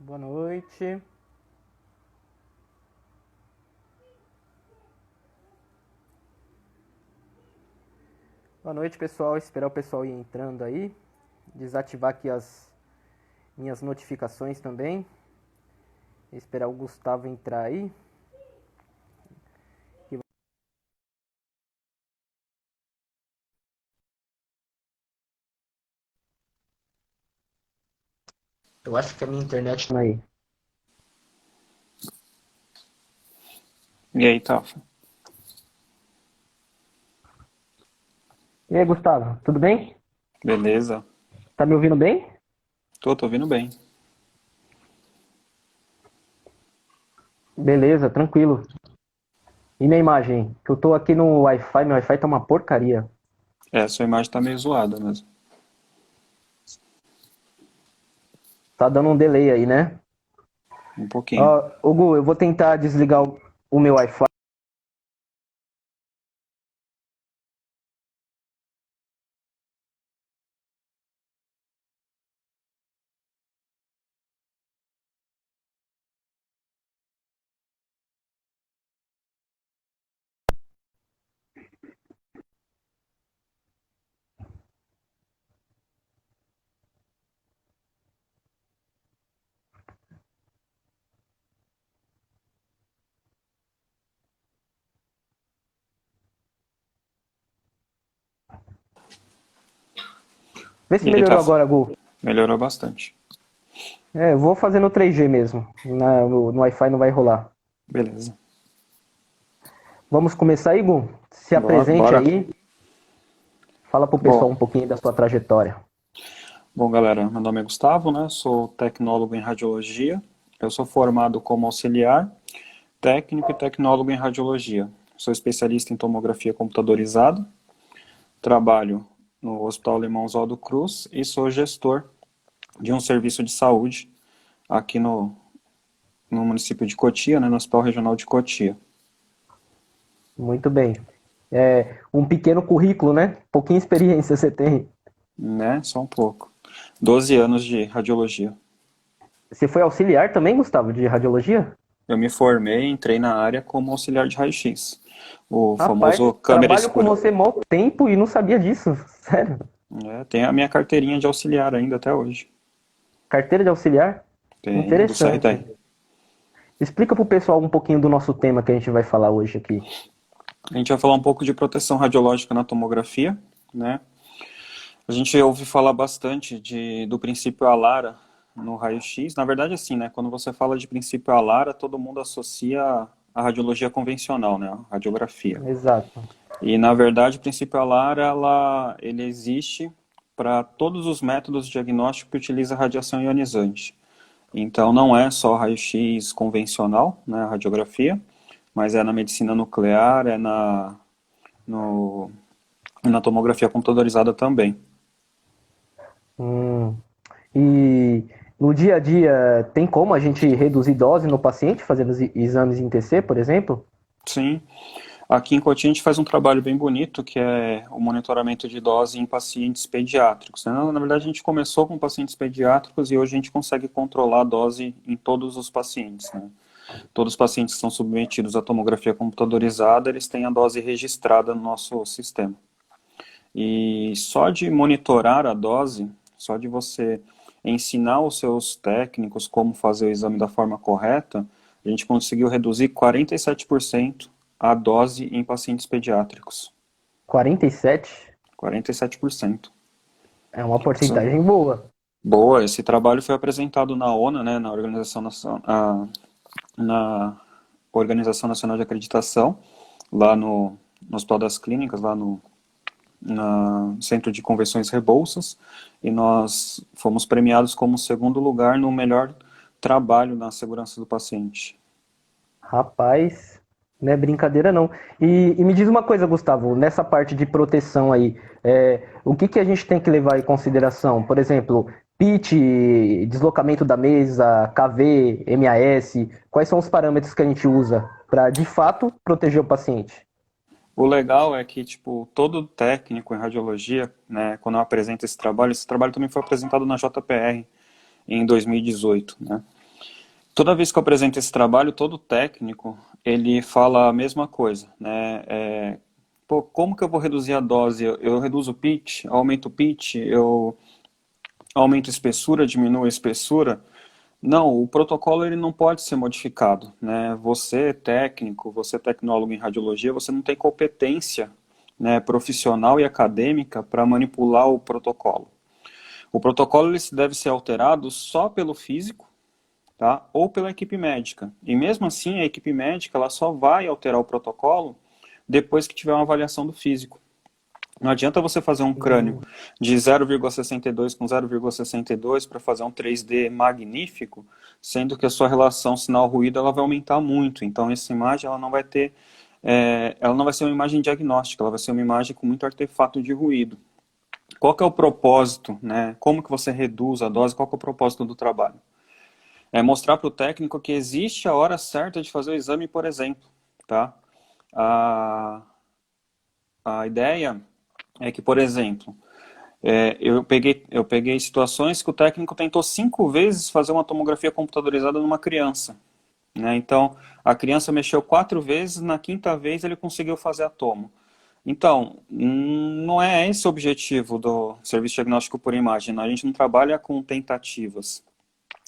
Boa noite. Boa noite, pessoal. Esperar o pessoal ir entrando aí. Desativar aqui as minhas notificações também. Esperar o Gustavo entrar aí. Eu acho que a minha internet tá aí. E aí, Tafa? E aí, Gustavo, tudo bem? Beleza? Tá me ouvindo bem? Tô ouvindo bem. Beleza, tranquilo. E minha imagem? Que eu tô aqui no Wi-Fi, meu Wi-Fi tá uma porcaria. É, sua imagem tá meio zoada mesmo. Tá dando um delay aí, né? Um pouquinho. Ó, Gu, eu vou tentar desligar o meu Wi-Fi. Vê se E aí, melhorou Tafa? agora, Gu. Melhorou bastante. É, eu vou fazer no 3G mesmo. No Wi-Fi não vai rolar. Beleza. Vamos começar aí, Gu? Se Bora, apresente bora. aí. Fala pro pessoal Bom, um pouquinho da sua trajetória. bom, galera, meu nome é Gustavo, né? Sou tecnólogo em radiologia. Eu sou formado como auxiliar, técnico e tecnólogo em radiologia. Sou especialista em tomografia computadorizada. Trabalho no Hospital Alemão Oswaldo Cruz e sou gestor de um serviço de saúde aqui no município de Cotia, né, no Hospital Regional de Cotia. Muito bem. É, um pequeno currículo, né? Pouquinha experiência você tem. Né? Só um pouco. 12 anos de radiologia. Você foi auxiliar também, Gustavo, de radiologia? Eu me formei, entrei na área como auxiliar de raio-x. O Rapaz, famoso câmera trabalho com escura. você mó tempo e não sabia disso. Sério. É, tem a minha carteirinha de auxiliar ainda até hoje. Carteira de auxiliar? Tem, do Interessante. CRTR. Explica pro pessoal um pouquinho do nosso tema que a gente vai falar hoje aqui. A gente vai falar um pouco de proteção radiológica na tomografia, né? A gente ouve falar bastante do princípio ALARA no raio-x. Na verdade, assim, né? Quando você fala de princípio ALARA, todo mundo associa a radiologia convencional, né? A radiografia. Exato. E, na verdade, o princípio ALAR, ele existe para todos os métodos de diagnóstico que utilizam radiação ionizante. Então, não é só raio-x convencional, né, a radiografia, mas é na medicina nuclear, no, na tomografia computadorizada também. Hum. E no dia a dia, tem como a gente reduzir dose no paciente fazendo exames em TC, por exemplo? Sim, aqui em Cotia a gente faz um trabalho bem bonito, que é o monitoramento de dose em pacientes pediátricos, né? Na verdade, a gente começou com pacientes pediátricos e hoje a gente consegue controlar a dose em todos os pacientes, né? Todos os pacientes que são submetidos à tomografia computadorizada, eles têm a dose registrada no nosso sistema. E só de monitorar a dose, só de você ensinar os seus técnicos como fazer o exame da forma correta, a gente conseguiu reduzir 47% a dose em pacientes pediátricos. 47 47%. é uma porcentagem boa. Boa, esse trabalho foi apresentado na ONA, né, na Organização Nacional de Acreditação, lá no Hospital das Clínicas, lá no Centro de Convenções Rebouças, e nós fomos premiados como segundo lugar no melhor trabalho na segurança do paciente. Rapaz, não é brincadeira não. E me diz uma coisa, Gustavo, nessa parte de proteção aí, o que a gente tem que levar em consideração? Por exemplo, pitch, deslocamento da mesa, KV, MAS, quais são os parâmetros que a gente usa para, de fato, proteger o paciente? O legal é que, tipo, todo técnico em radiologia, né, quando eu apresento esse trabalho também foi apresentado na JPR em 2018, né? Toda vez que eu apresento esse trabalho, todo técnico, ele fala a mesma coisa, né? Pô, como que eu vou reduzir a dose? Eu reduzo o pitch, aumento o pitch, eu aumento a espessura, diminuo a espessura. Não, o protocolo ele não pode ser modificado, né? Você técnico, você tecnólogo em radiologia, você não tem competência, né, profissional e acadêmica para manipular o protocolo. O protocolo ele deve ser alterado só pelo físico, tá? Ou pela equipe médica. E mesmo assim, a equipe médica ela só vai alterar o protocolo depois que tiver uma avaliação do físico. Não adianta você fazer um crânio de 0,62 com 0,62 para fazer um 3D magnífico, sendo que a sua relação sinal-ruído ela vai aumentar muito. Então essa imagem ela não vai ter, ela não vai ser uma imagem diagnóstica, ela vai ser uma imagem com muito artefato de ruído. Qual que é o propósito, né? Como que você reduz a dose? Qual que é o propósito do trabalho? É mostrar para o técnico que existe a hora certa de fazer o exame, por exemplo, tá? A ideia é que, por exemplo, eu peguei situações que o técnico tentou 5 vezes fazer uma tomografia computadorizada numa criança, né? Então, a criança mexeu 4 vezes, na 5ª vez ele conseguiu fazer a tomo. Então, não é esse o objetivo do serviço diagnóstico por imagem, a gente não trabalha com tentativas.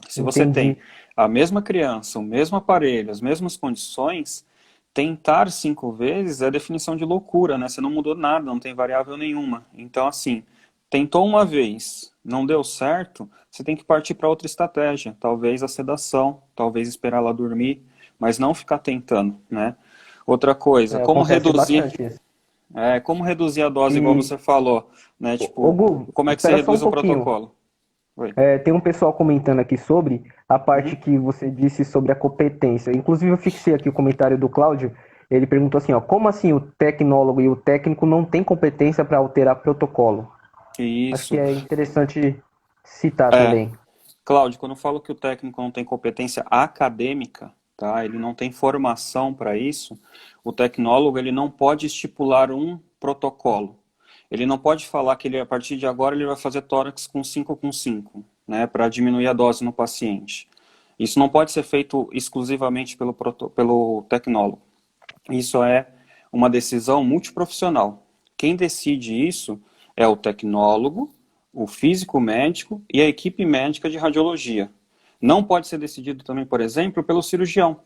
Se você tem Entendi. a mesma criança, o mesmo aparelho, as mesmas condições, tentar 5 vezes é definição de loucura, né? Você não mudou nada, não tem variável nenhuma. Então, assim, tentou uma vez, não deu certo, você tem que partir para outra estratégia. Talvez a sedação, talvez esperar ela dormir, mas não ficar tentando, né? Outra coisa, Acontece bastante isso. como reduzir a dose, igual E, você falou, né? ô Tipo, Gu, como é que você espera só um reduz o pouquinho. protocolo? Oi. Tem um pessoal comentando aqui sobre a parte Uhum. que você disse sobre a competência. Inclusive, eu fixei aqui o comentário do Cláudio. Ele perguntou assim, ó, como assim o tecnólogo e o técnico não têm competência para alterar protocolo? Acho que Isso. é interessante citar É, também. Cláudio, quando eu falo que o técnico não tem competência acadêmica, tá? Ele não tem formação para isso, o tecnólogo ele não pode estipular um protocolo. Ele não pode falar que ele, a partir de agora ele vai fazer tórax com 5 com 5, né, para diminuir a dose no paciente. Isso não pode ser feito exclusivamente pelo tecnólogo. Isso é uma decisão multiprofissional. Quem decide isso é o tecnólogo, o físico médico e a equipe médica de radiologia. Não pode ser decidido também, por exemplo, pelo cirurgião.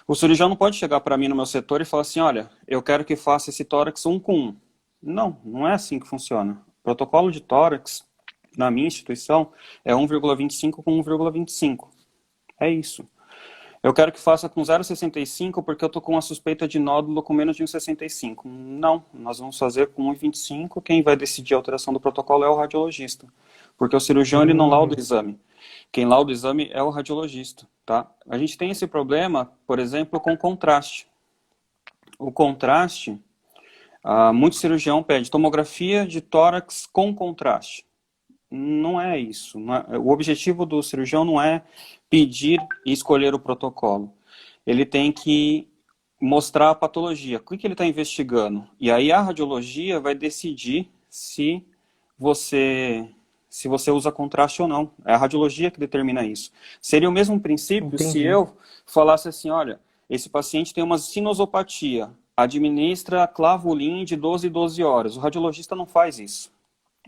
O cirurgião não pode chegar para mim no meu setor e falar assim, olha, eu quero que faça esse tórax 1 com 1. Não, não é assim que funciona. O protocolo de tórax, na minha instituição, é 1,25 com 1,25. É isso. Eu quero que faça com 0,65 porque eu estou com uma suspeita de nódulo com menos de 1,65. Não, nós vamos fazer com 1,25. Quem vai decidir a alteração do protocolo é o radiologista. Porque o cirurgião ele não lauda o exame. Quem lauda o exame é o radiologista. Tá? A gente tem esse problema, por exemplo, com contraste. O contraste, muito cirurgião pede tomografia de tórax com contraste. Não é isso. O objetivo do cirurgião não é pedir e escolher o protocolo. Ele tem que mostrar a patologia, o que ele está investigando. E aí a radiologia vai decidir você se você usa contraste ou não. É a radiologia que determina isso. Seria o mesmo princípio se Entendi. eu falasse assim, olha, esse paciente tem uma sinusopatia, administra clavulin de 12 em 12 horas. O radiologista não faz isso.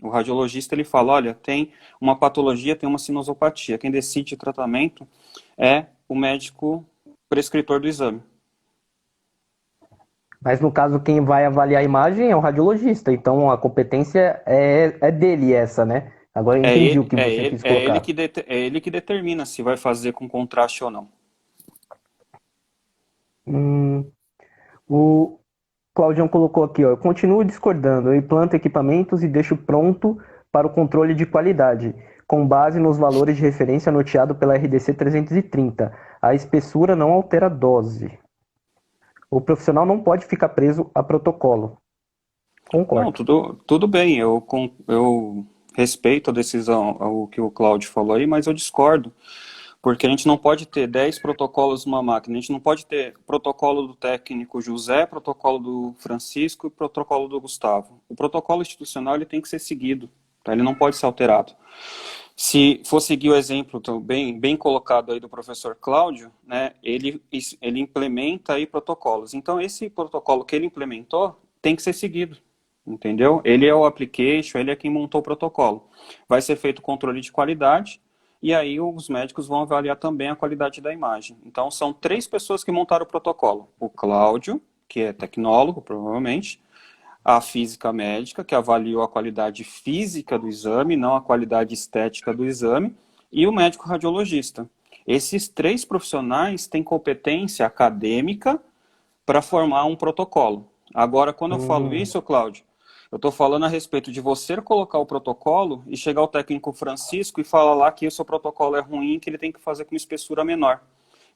O radiologista ele fala, olha, tem uma patologia, tem uma sinusopatia. Quem decide o tratamento é o médico prescritor do exame. Mas no caso, quem vai avaliar a imagem é o radiologista. Então a competência é dele essa, né? Agora eu entendi o que você quis colocar. É ele que determina se vai fazer com contraste ou não. Hum, o Claudião colocou aqui, ó, eu continuo discordando. Eu implanto equipamentos e deixo pronto para o controle de qualidade, com base nos valores de referência norteado pela RDC 330. A espessura não altera a dose. O profissional não pode ficar preso a protocolo. Não, Concordo. tudo bem, eu respeito a decisão, o que o Cláudio falou aí, mas eu discordo. Porque a gente não pode ter 10 protocolos numa máquina. A gente não pode ter protocolo do técnico José, protocolo do Francisco e protocolo do Gustavo. O protocolo institucional ele tem que ser seguido, tá? Ele não pode ser alterado. Se for seguir o exemplo bem colocado aí do professor Cláudio, né, ele implementa aí protocolos. Então, esse protocolo que ele implementou tem que ser seguido, entendeu? Ele é o application, ele é quem montou o protocolo. Vai ser feito controle de qualidade e aí os médicos vão avaliar também a qualidade da imagem. Então, são 3 pessoas que montaram o protocolo. O Cláudio, que é tecnólogo, provavelmente, a física médica, que avaliou a qualidade física do exame, não a qualidade estética do exame, e o médico radiologista. Esses 3 profissionais têm competência acadêmica para formar um protocolo. Agora, quando eu falo Hum, isso, Cláudio, eu estou falando a respeito de você colocar o protocolo e chegar ao técnico Francisco e falar lá que o seu protocolo é ruim, que ele tem que fazer com uma espessura menor.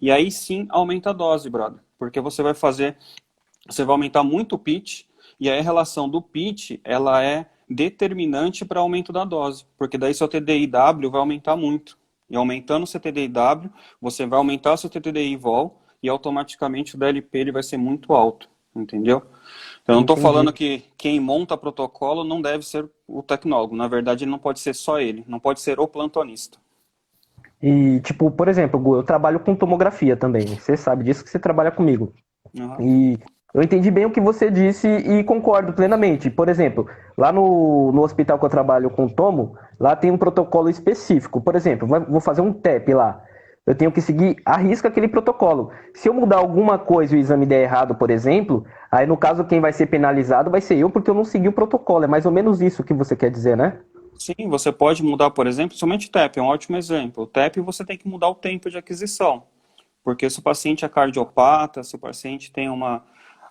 E aí sim aumenta a dose, brother, porque você vai aumentar muito o pitch, e aí a relação do pitch, ela é determinante para aumento da dose, porque daí seu TDI-W vai aumentar muito. E aumentando o seu TDI-W, você vai aumentar o seu TDI-vol, e automaticamente o DLP ele vai ser muito alto, entendeu? Eu não estou falando entendi. que quem monta protocolo não deve ser o tecnólogo, na verdade ele não pode ser só ele, não pode ser o plantonista. E, tipo, por exemplo, Gu, eu trabalho com tomografia também. Você sabe disso que você trabalha comigo. Uhum. E eu entendi bem o que você disse e concordo plenamente. Por exemplo, lá no hospital que eu trabalho com tomo, lá tem um protocolo específico. Por exemplo, vou fazer um TEP lá. Eu tenho que seguir à risca aquele protocolo. Se eu mudar alguma coisa e o exame der errado, por exemplo, aí no caso quem vai ser penalizado vai ser eu porque eu não segui o protocolo. É mais ou menos isso que você quer dizer, né? Sim, você pode mudar, por exemplo, somente o TEP, é um ótimo exemplo. O TEP você tem que mudar o tempo de aquisição. Porque se o paciente é cardiopata, se o paciente tem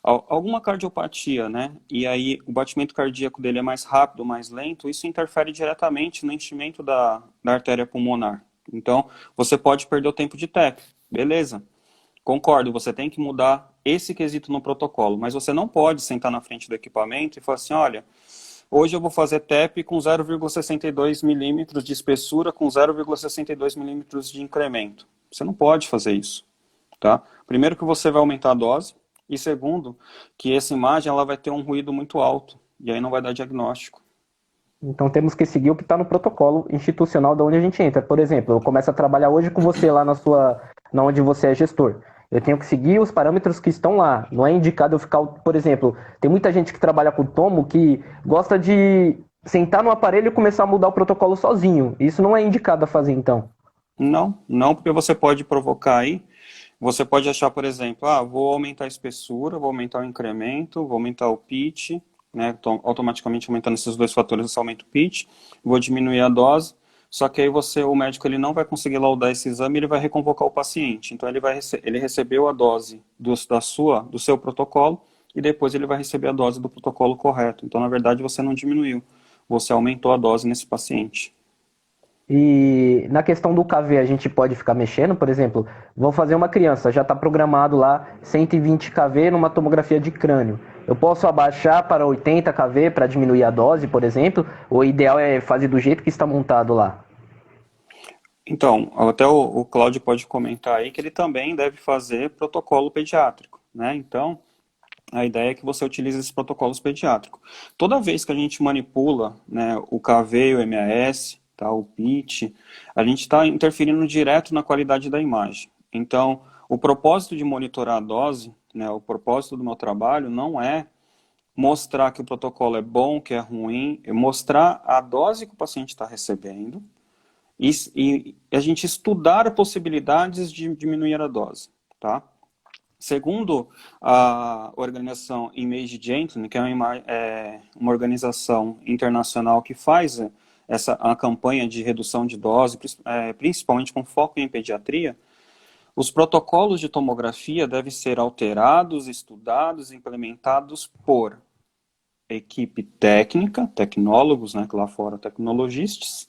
alguma cardiopatia, né? E aí o batimento cardíaco dele é mais rápido, mais lento, isso interfere diretamente no enchimento da artéria pulmonar. Então, você pode perder o tempo de TEP. Beleza. Concordo, você tem que mudar esse quesito no protocolo, mas você não pode sentar na frente do equipamento e falar assim, olha, hoje eu vou fazer TEP com 0,62 milímetros de espessura, com 0,62 milímetros de incremento. Você não pode fazer isso. Tá? Primeiro que você vai aumentar a dose, e segundo, que essa imagem ela vai ter um ruído muito alto, e aí não vai dar diagnóstico. Então temos que seguir o que está no protocolo institucional de onde a gente entra. Por exemplo, eu começo a trabalhar hoje com você lá na onde você é gestor. Eu tenho que seguir os parâmetros que estão lá. Não é indicado eu ficar, por exemplo, tem muita gente que trabalha com tomo que gosta de sentar no aparelho e começar a mudar o protocolo sozinho. Isso não é indicado a fazer então. Não, não, porque você pode provocar aí, você pode achar, por exemplo, vou aumentar a espessura, vou aumentar o incremento, vou aumentar o pitch, né, automaticamente aumentando esses 2 fatores, você aumenta o pitch, vou diminuir a dose, só que aí o médico, ele não vai conseguir laudar esse exame, ele vai reconvocar o paciente, então ele recebeu a dose do seu protocolo, e depois ele vai receber a dose do protocolo correto, então na verdade você não diminuiu, você aumentou a dose nesse paciente. E na questão do KV, a gente pode ficar mexendo, por exemplo, vou fazer uma criança, já está programado lá 120 kV numa tomografia de crânio. Eu posso abaixar para 80 kV para diminuir a dose, por exemplo? O ideal é fazer do jeito que está montado lá. Então, até o Cláudio pode comentar aí que ele também deve fazer protocolo pediátrico, né? Então, a ideia é que você utilize esses protocolos pediátricos. Toda vez que a gente manipula, né, o KV, o MAS, tá, o pitch, a gente está interferindo direto na qualidade da imagem. Então, o propósito de monitorar a dose, né, o propósito do meu trabalho não é mostrar que o protocolo é bom, que é ruim, é mostrar a dose que o paciente está recebendo, e a gente estudar possibilidades de diminuir a dose, tá? Segundo a organização Image Gentleman, que é uma organização internacional que faz a campanha de redução de dose, principalmente com foco em pediatria, os protocolos de tomografia devem ser alterados, estudados, implementados por equipe técnica, tecnólogos, né, que lá fora tecnologistas,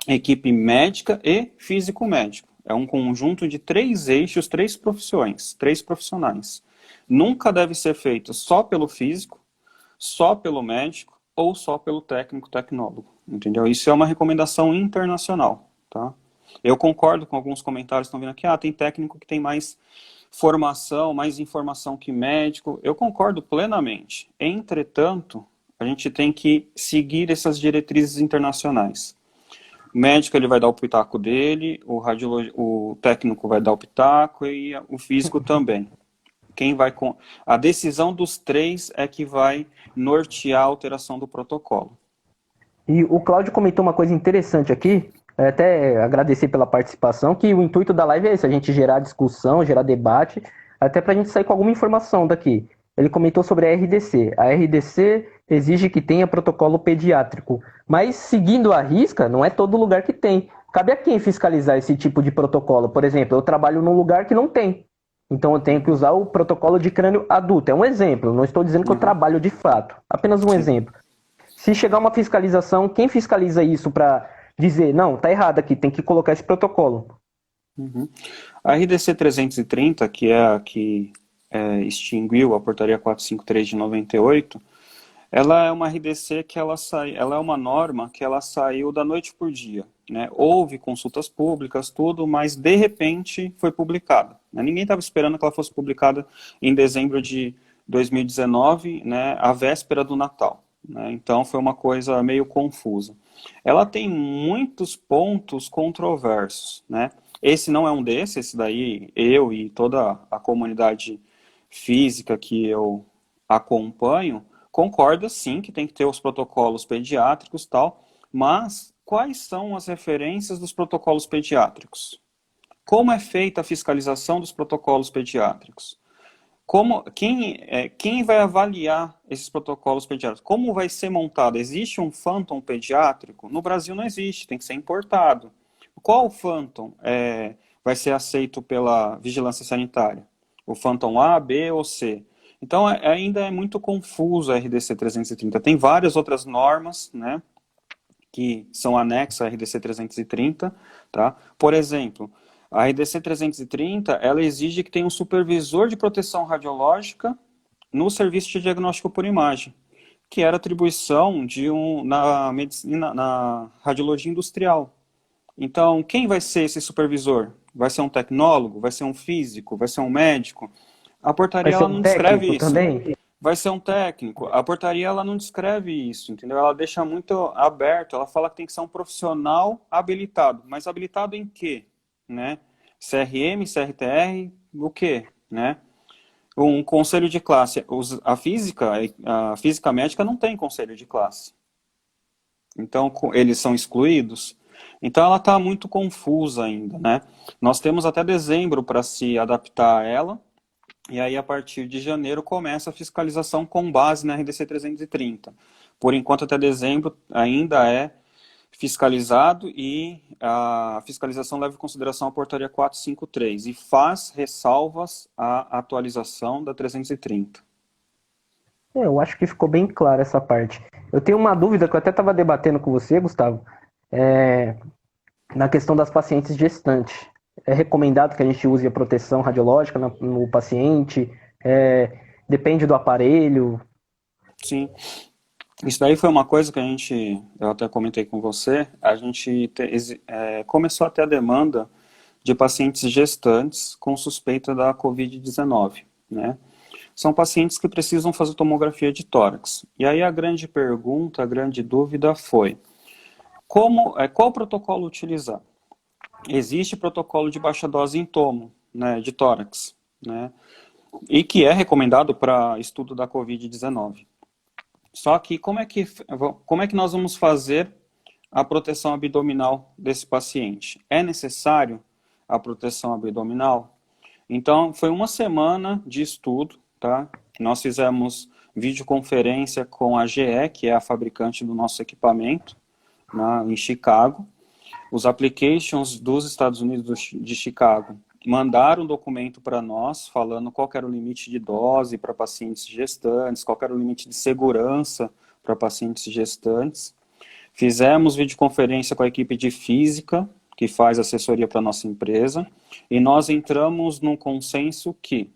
equipe médica e físico-médico. É um conjunto de 3 eixos, 3 profissões, 3 profissionais. Nunca deve ser feito só pelo físico, só pelo médico ou só pelo técnico-tecnólogo, entendeu? Isso é uma recomendação internacional, tá? Eu concordo com alguns comentários que estão vindo aqui, tem técnico que tem mais formação, mais informação que médico. Eu concordo plenamente. Entretanto, a gente tem que seguir essas diretrizes internacionais. O médico ele vai dar o pitaco dele, o técnico vai dar o pitaco e o físico também. A decisão dos três é que vai nortear a alteração do protocolo. E o Cláudio comentou uma coisa interessante aqui, até agradecer pela participação, que o intuito da live é esse, a gente gerar discussão, gerar debate, até para a gente sair com alguma informação daqui. Ele comentou sobre a RDC. A RDC exige que tenha protocolo pediátrico, mas seguindo a risca, não é todo lugar que tem. Cabe a quem fiscalizar esse tipo de protocolo? Por exemplo, eu trabalho num lugar que não tem. Então eu tenho que usar o protocolo de crânio adulto. É um exemplo, não estou dizendo que eu trabalho de fato. Apenas um exemplo. Se chegar uma fiscalização, quem fiscaliza isso para dizer, não, tá errado aqui, tem que colocar esse protocolo? A RDC 330, que é a que extinguiu a portaria 453 de 98, ela é uma RDC que ela é uma norma que ela saiu da noite por dia, né? Houve consultas públicas, tudo, mas de repente foi publicada, né? Ninguém estava esperando que ela fosse publicada em dezembro de 2019, né, à véspera do Natal, né? Então foi uma coisa meio confusa. Ela tem muitos pontos controversos, né? Esse não é um desses, esse daí eu e toda a comunidade física que eu acompanho concorda sim que tem que ter os protocolos pediátricos e tal, mas quais são as referências dos protocolos pediátricos? Como é feita a fiscalização dos protocolos pediátricos? Quem vai avaliar esses protocolos pediátricos? Como vai ser montado? Existe um Phantom pediátrico? No Brasil não existe, tem que ser importado. Qual Phantom vai ser aceito pela vigilância sanitária? O Phantom A, B ou C? Então ainda é muito confuso a RDC 330. Tem várias outras normas, né, que são anexas à RDC 330, tá? Por exemplo, a RDC 330, ela exige que tenha um supervisor de proteção radiológica no serviço de diagnóstico por imagem, que era atribuição na medicina, na radiologia industrial. Então, quem vai ser esse supervisor? Vai ser um tecnólogo? Vai ser um físico? Vai ser um médico? A portaria ela não descreve isso. Também? Vai ser um técnico. A portaria ela não descreve isso, entendeu? Ela deixa muito aberto. Ela fala que tem que ser um profissional habilitado. Mas habilitado em quê? Né? CRM, CRTR, o quê? Né? Um conselho de classe. A física médica não tem conselho de classe. Então, eles são excluídos. Então, ela está muito confusa ainda, né? Nós temos até dezembro para se adaptar a ela. E aí, a partir de janeiro, começa a fiscalização com base na RDC 330. Por enquanto, até dezembro, ainda é fiscalizado e a fiscalização leva em consideração a portaria 453 e faz ressalvas à atualização da 330. Eu acho que ficou bem claro essa parte. Eu tenho uma dúvida que eu até estava debatendo com você, Gustavo, na questão das pacientes gestantes. É recomendado que a gente use a proteção radiológica no paciente? Depende do aparelho? Sim. Isso daí foi uma coisa que eu até comentei com você, a gente começou a ter a demanda de pacientes gestantes com suspeita da Covid-19, né? São pacientes que precisam fazer tomografia de tórax. E aí a grande pergunta, a grande dúvida foi, qual protocolo utilizar? Existe protocolo de baixa dose em tomo, né, de tórax, né? E que é recomendado para estudo da Covid-19. Só que como é que nós vamos fazer a proteção abdominal desse paciente? É necessário a proteção abdominal? Então, foi uma semana de estudo, tá? Nós fizemos videoconferência com a GE, que é a fabricante do nosso equipamento, em Chicago. Os applications dos Estados Unidos de Chicago mandaram um documento para nós, falando qual era o limite de dose para pacientes gestantes, qual era o limite de segurança para pacientes gestantes. Fizemos videoconferência com a equipe de física, que faz assessoria para a nossa empresa, e nós entramos num consenso que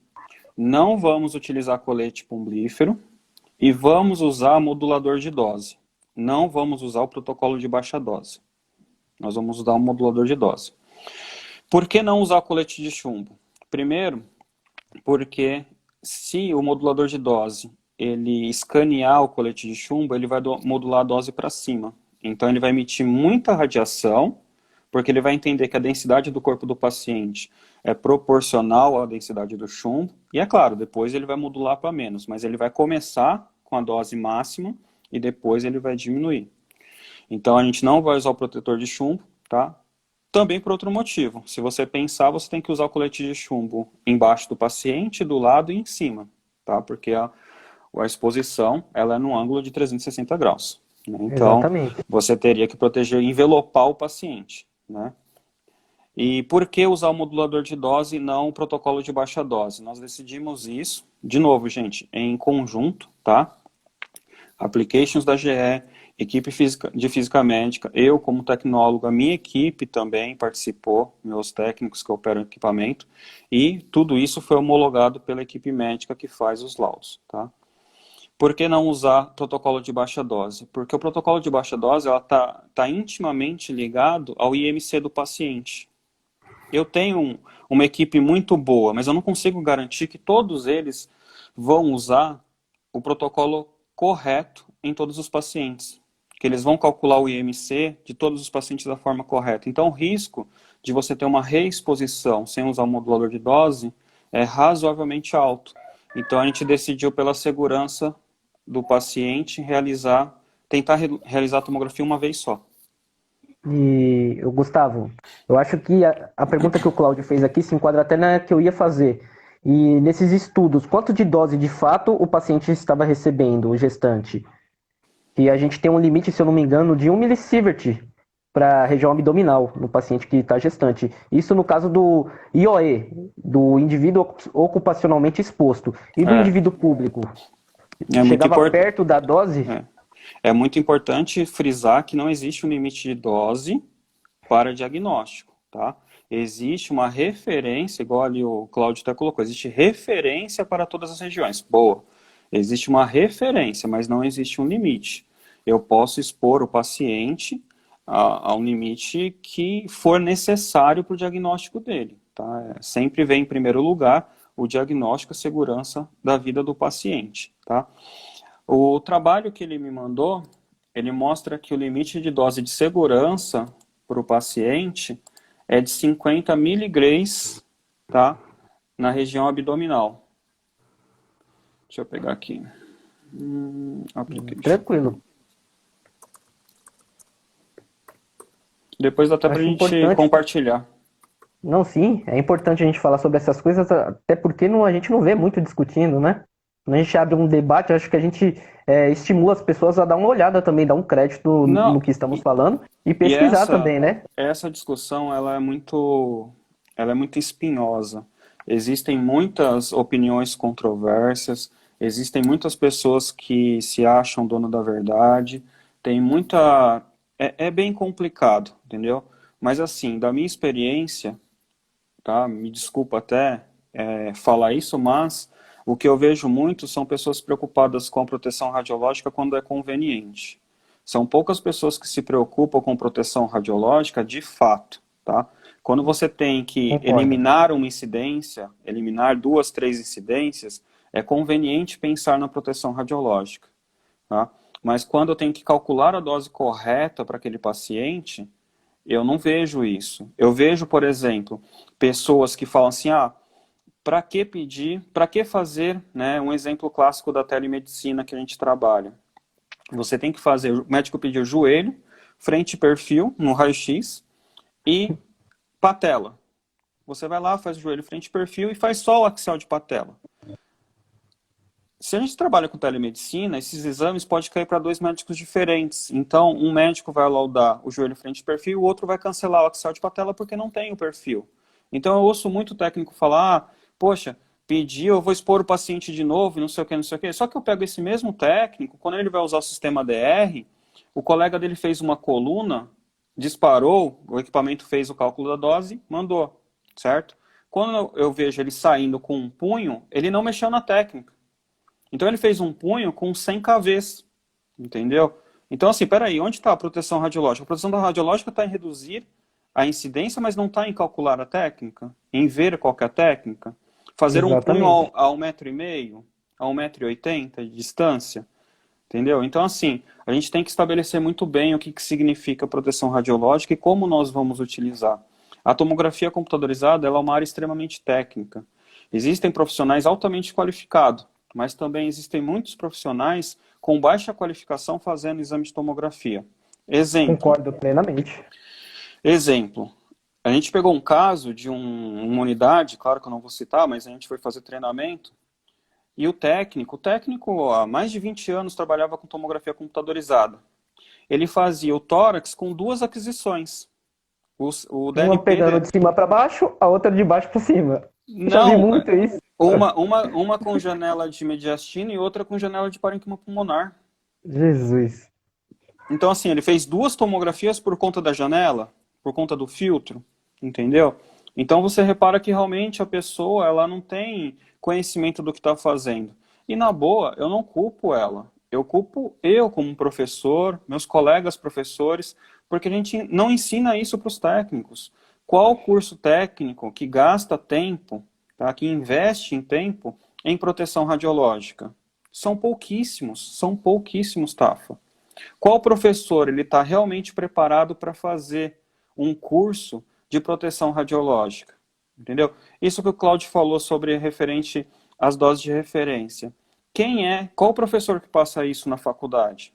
não vamos utilizar colete pumbrífero e vamos usar modulador de dose. Não vamos usar o protocolo de baixa dose. Nós vamos usar um modulador de dose. Por que não usar colete de chumbo? Primeiro, porque se o modulador de dose ele escanear o colete de chumbo, ele vai modular a dose para cima. Então ele vai emitir muita radiação, porque ele vai entender que a densidade do corpo do paciente é proporcional à densidade do chumbo. E é claro, depois ele vai modular para menos, mas ele vai começar com a dose máxima e depois ele vai diminuir. Então a gente não vai usar o protetor de chumbo, tá? Também por outro motivo. Se você pensar, você tem que usar o colete de chumbo embaixo do paciente, do lado e em cima, tá? Porque a exposição, ela é no ângulo de 360 graus. Né? Então, Exatamente. você teria que proteger, envelopar o paciente, né? E por que usar o modulador de dose e não o protocolo de baixa dose? Nós decidimos isso, de novo, gente, em conjunto, tá? Applications da GE, equipe de física médica, eu como tecnólogo, a minha equipe também participou, meus técnicos que operam equipamento, e tudo isso foi homologado pela equipe médica que faz os laudos, tá? Por que não usar protocolo de baixa dose? Porque o protocolo de baixa dose tá intimamente ligado ao IMC do paciente. Eu tenho uma equipe muito boa, mas eu não consigo garantir que todos eles vão usar o protocolo correto em todos os pacientes. Que eles vão calcular o IMC de todos os pacientes da forma correta. Então, o risco de você ter uma reexposição sem usar o modulador de dose é razoavelmente alto. Então, a gente decidiu, pela segurança do paciente, tentar realizar a tomografia uma vez só. E, Gustavo, eu acho que a pergunta que o Cláudio fez aqui se enquadra até na que eu ia fazer. E nesses estudos, quanto de dose de fato o paciente estava recebendo, o gestante? E a gente tem um limite, se eu não me engano, de 1 milisievert para a região abdominal no paciente que está gestante. Isso no caso do IOE, do indivíduo ocupacionalmente exposto. E do indivíduo público? Chegava perto da dose? É muito importante frisar que não existe um limite de dose para diagnóstico, tá? Existe uma referência, igual ali o Cláudio até colocou, existe referência para todas as regiões. Boa. Existe uma referência, mas não existe um limite. Eu posso expor o paciente a um limite que for necessário para o diagnóstico dele, tá? Sempre vem em primeiro lugar o diagnóstico e a segurança da vida do paciente, tá? O trabalho que ele me mandou, ele mostra que o limite de dose de segurança para o paciente é de 50 miligramas, tá? Na região abdominal. Deixa eu pegar aqui. Tranquilo. Depois dá até para a gente compartilhar. Não, sim, é importante a gente falar sobre essas coisas, até porque a gente não vê muito discutindo, né? Quando a gente abre um debate, acho que a gente estimula as pessoas a dar uma olhada também, dar um crédito no que estamos falando e pesquisar também, né? Essa discussão, ela é muito espinhosa. Existem muitas opiniões controversas, existem muitas pessoas que se acham dono da verdade, tem muita... É bem complicado, entendeu? Mas assim, da minha experiência, tá? Me desculpa até falar isso, mas o que eu vejo muito são pessoas preocupadas com a proteção radiológica quando é conveniente. São poucas pessoas que se preocupam com proteção radiológica de fato, tá? Quando você tem que eliminar uma incidência, eliminar 2, 3 incidências, é conveniente pensar na proteção radiológica, tá? Mas quando eu tenho que calcular a dose correta para aquele paciente, eu não vejo isso. Eu vejo, por exemplo, pessoas que falam assim, para que pedir, para que fazer, né, um exemplo clássico da telemedicina que a gente trabalha. Você tem que fazer, o médico pediu joelho, frente e perfil, no raio-x, e patela. Você vai lá, faz o joelho, frente e perfil, e faz só o axial de patela. Se a gente trabalha com telemedicina, esses exames podem cair para 2 médicos diferentes. Então, um médico vai laudar o joelho, frente e perfil, o outro vai cancelar o axial de patela porque não tem o perfil. Então, eu ouço muito técnico falar, poxa, eu vou expor o paciente de novo, não sei o que, não sei o que. Só que eu pego esse mesmo técnico, quando ele vai usar o sistema DR, o colega dele fez uma coluna, disparou, o equipamento fez o cálculo da dose, mandou, certo? Quando eu vejo ele saindo com um punho, ele não mexeu na técnica. Então ele fez um punho com 100 kVs, entendeu? Então assim, peraí, onde está a proteção radiológica? A proteção da radiológica está em reduzir a incidência, mas não está em calcular a técnica, em ver qual que é a técnica. Fazer um punho a 1,5 m, a 1,80 m de distância, Entendeu? Então, assim, a gente tem que estabelecer muito bem o que significa proteção radiológica e como nós vamos utilizar. A tomografia computadorizada ela é uma área extremamente técnica. Existem profissionais altamente qualificados, mas também existem muitos profissionais com baixa qualificação fazendo exame de tomografia. Exemplo. Concordo plenamente. Exemplo. A gente pegou um caso de uma unidade, claro que eu não vou citar, mas a gente foi fazer treinamento. E o técnico há mais de 20 anos trabalhava com tomografia computadorizada. Ele fazia o tórax com duas aquisições. O Uma DLP pegando dele. de cima para baixo, a outra de baixo para cima. Já vi Não, muito isso. uma com janela de mediastina e outra com janela de parênquima pulmonar. Jesus. Então, assim, ele fez duas tomografias por conta da janela, por conta do filtro, entendeu? Então, você repara que realmente a pessoa, ela não tem conhecimento do que está fazendo. E, na boa, eu não culpo ela. Eu culpo eu como professor, meus colegas professores, porque a gente não ensina isso para os técnicos. Qual curso técnico que gasta tempo, tá, que investe em tempo em proteção radiológica? São pouquíssimos, Tafa. Qual professor ele está realmente preparado para fazer um curso de proteção radiológica? Entendeu? Isso que o Cláudio falou sobre referente às doses de referência. Qual professor que passa isso na faculdade?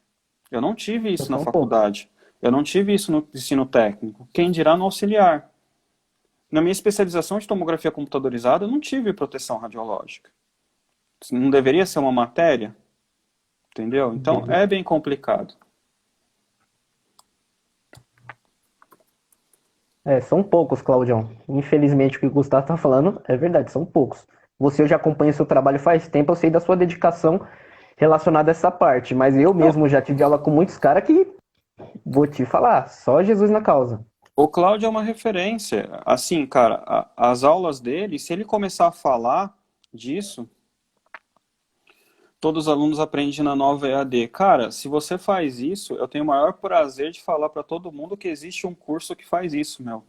Eu não tive isso na faculdade. Eu não tive isso no ensino técnico. Quem dirá no auxiliar? Na minha especialização de tomografia computadorizada, eu não tive proteção radiológica. Não deveria ser uma matéria? Entendeu? Então, é bem complicado. São poucos, Claudião. Infelizmente, o que o Gustavo está falando é verdade, são poucos. Eu já acompanho seu trabalho faz tempo, eu sei da sua dedicação relacionada a essa parte, mas eu mesmo já tive aula com muitos caras que, vou te falar, só Jesus na causa. O Cláudio é uma referência. Assim, cara, as aulas dele, se ele começar a falar disso, todos os alunos aprendem na nova EAD. Cara, se você faz isso, eu tenho o maior prazer de falar para todo mundo que existe um curso que faz isso, meu.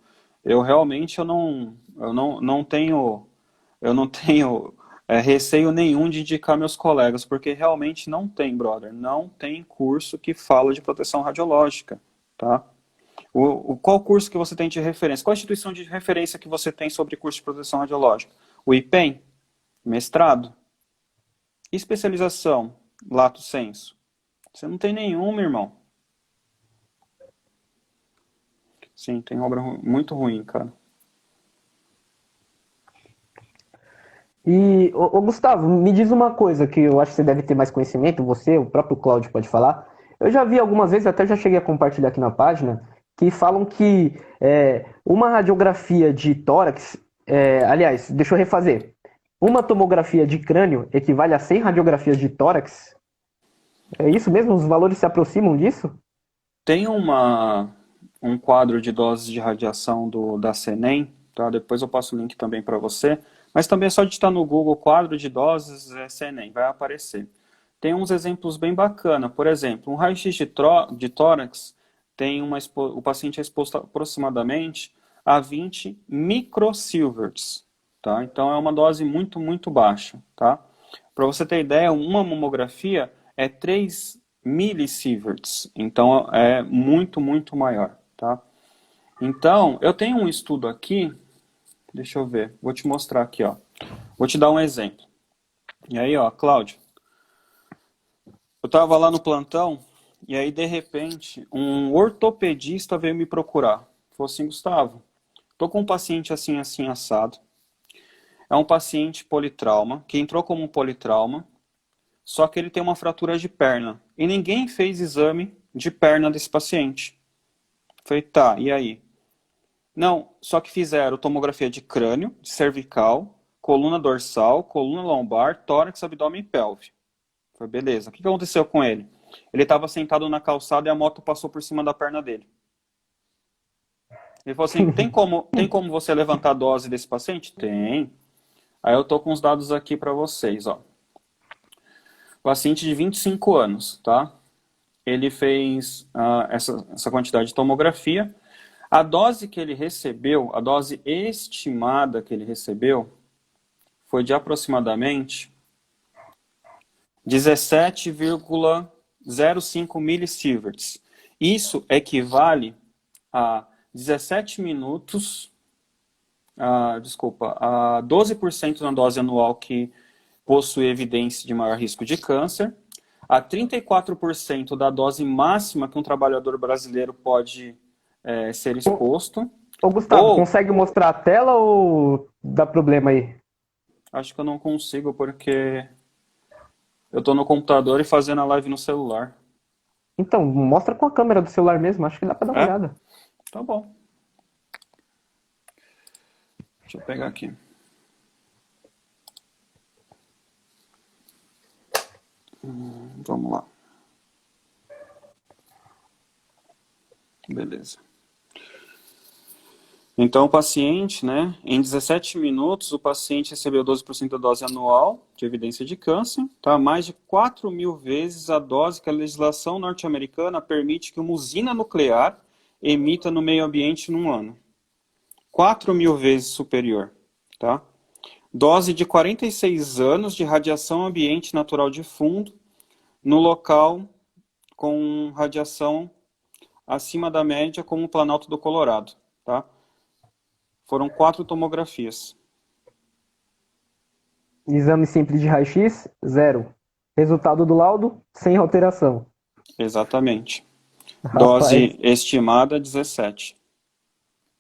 Eu realmente eu não tenho receio nenhum de indicar meus colegas, porque realmente não tem, brother. Não tem curso que fala de proteção radiológica, tá? Qual curso que você tem de referência? Qual a instituição de referência que você tem sobre curso de proteção radiológica? O IPEM? Mestrado? Especialização, lato sensu. Você não tem nenhuma, irmão. Sim, tem obra muito ruim, cara. E, Gustavo, me diz uma coisa que eu acho que você deve ter mais conhecimento, você, o próprio Cláudio pode falar. Eu já vi algumas vezes, até já cheguei a compartilhar aqui na página, que falam que uma radiografia de tórax, aliás, deixa eu refazer. Uma tomografia de crânio equivale a 100 radiografias de tórax? É isso mesmo? Os valores se aproximam disso? Tem um quadro de doses de radiação da CENEM, tá? Depois eu passo o link também para você. Mas também é só digitar no Google quadro de doses CENEM, vai aparecer. Tem uns exemplos bem bacanas. Por exemplo, um raio-x de tórax tem o paciente é exposto aproximadamente a 20 microsieverts. Tá? Então é uma dose muito, muito baixa. Tá? Para você ter ideia, uma mamografia é 3 millisieverts. Então é muito, muito maior. Tá? Então, eu tenho um estudo aqui, deixa eu ver, vou te mostrar aqui. Ó. Vou te dar um exemplo. E aí, ó, Cláudio, eu estava lá no plantão e aí, de repente, um ortopedista veio me procurar. Falou assim, Gustavo, tô com um paciente assim, assim, assado. É um paciente politrauma, que entrou como um politrauma, só que ele tem uma fratura de perna. E ninguém fez exame de perna desse paciente. Falei, tá, e aí? Não, só que fizeram tomografia de crânio, de cervical, coluna dorsal, coluna lombar, tórax, abdômen e pelve. Falei, beleza. O que aconteceu com ele? Ele estava sentado na calçada e a moto passou por cima da perna dele. Ele falou assim, tem como você levantar a dose desse paciente? Tem. Aí eu tô com os dados aqui para vocês, ó. Paciente de 25 anos, tá? Ele fez essa quantidade de tomografia. A dose que ele recebeu, a dose estimada que ele recebeu, foi de aproximadamente 17,2 0,5 millisieverts. Isso equivale a 17 minutos, a 12% na dose anual que possui evidência de maior risco de câncer, a 34% da dose máxima que um trabalhador brasileiro pode ser exposto. Ô Gustavo, consegue mostrar a tela ou dá problema aí? Acho que eu não consigo porque eu estou no computador e fazendo a live no celular. Então, mostra com a câmera do celular mesmo, acho que dá para dar uma olhada. Tá bom. Deixa eu pegar aqui. Vamos lá. Beleza. Então, o paciente, né, em 17 minutos, o paciente recebeu 12% da dose anual de evidência de câncer, tá? Mais de 4.000 vezes a dose que a legislação norte-americana permite que uma usina nuclear emita no meio ambiente num ano. 4.000 vezes superior, tá? Dose de 46 anos de radiação ambiente natural de fundo no local com radiação acima da média, como o Planalto do Colorado, tá? Foram 4 tomografias. Exame simples de raio-x, 0. Resultado do laudo, sem alteração. Exatamente. Rapaz. Dose estimada, 17.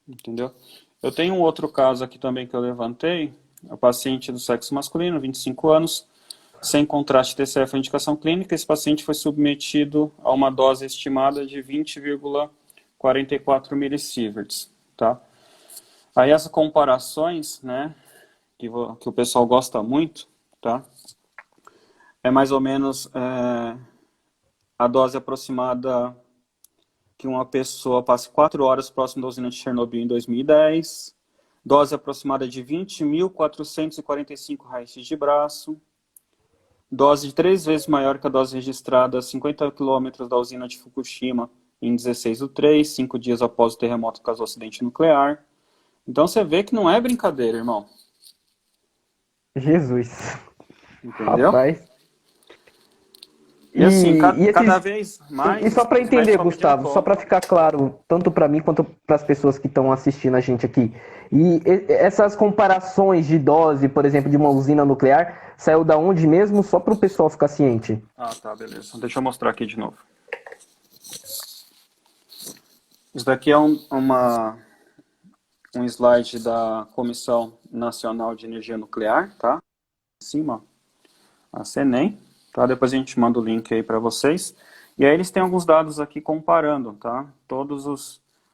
Entendeu? Eu tenho um outro caso aqui também que eu levantei. É o paciente do sexo masculino, 25 anos, sem contraste TCF ou indicação clínica. Esse paciente foi submetido a uma dose estimada de 20,44 millisieverts, tá? Aí as comparações, né, que o pessoal gosta muito, tá? É mais ou menos a dose aproximada que uma pessoa passe 4 horas próximo da usina de Chernobyl em 2010, dose aproximada de 20.445 raio-x de braço, dose 3 vezes maior que a dose registrada a 50 km da usina de Fukushima em 16/3, 5 dias após o terremoto que causou acidente nuclear. Então você vê que não é brincadeira, irmão. Jesus. Entendeu? Rapaz. E assim, cada vez mais... E só para entender, Gustavo, só para ficar claro, tanto para mim quanto para as pessoas que estão assistindo a gente aqui, e essas comparações de dose, por exemplo, de uma usina nuclear, saiu da onde mesmo, só para o pessoal ficar ciente? Ah, tá, beleza. Deixa eu mostrar aqui de novo. Isso daqui é um slide da Comissão Nacional de Energia Nuclear, tá? Em cima, a CENEM, tá? Depois a gente manda o link aí para vocês. E aí eles têm alguns dados aqui comparando, tá?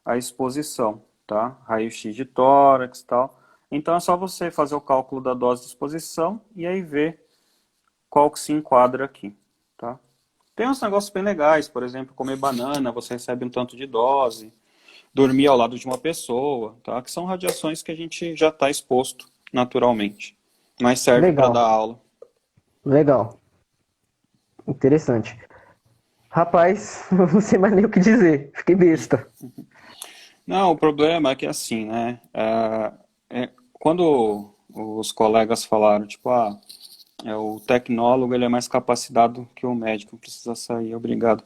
A exposição, tá? Raio-x de tórax e tal. Então é só você fazer o cálculo da dose de exposição e aí ver qual que se enquadra aqui, tá? Tem uns negócios bem legais, por exemplo, comer banana, você recebe um tanto de dose. Dormir ao lado de uma pessoa, tá? Que são radiações que a gente já está exposto naturalmente. Mas serve para dar aula. Legal. Interessante. Rapaz, não sei mais nem o que dizer. Fiquei besta. Não, o problema é que assim, né? Quando os colegas falaram, tipo, o tecnólogo ele é mais capacitado que o médico, precisa sair, obrigado.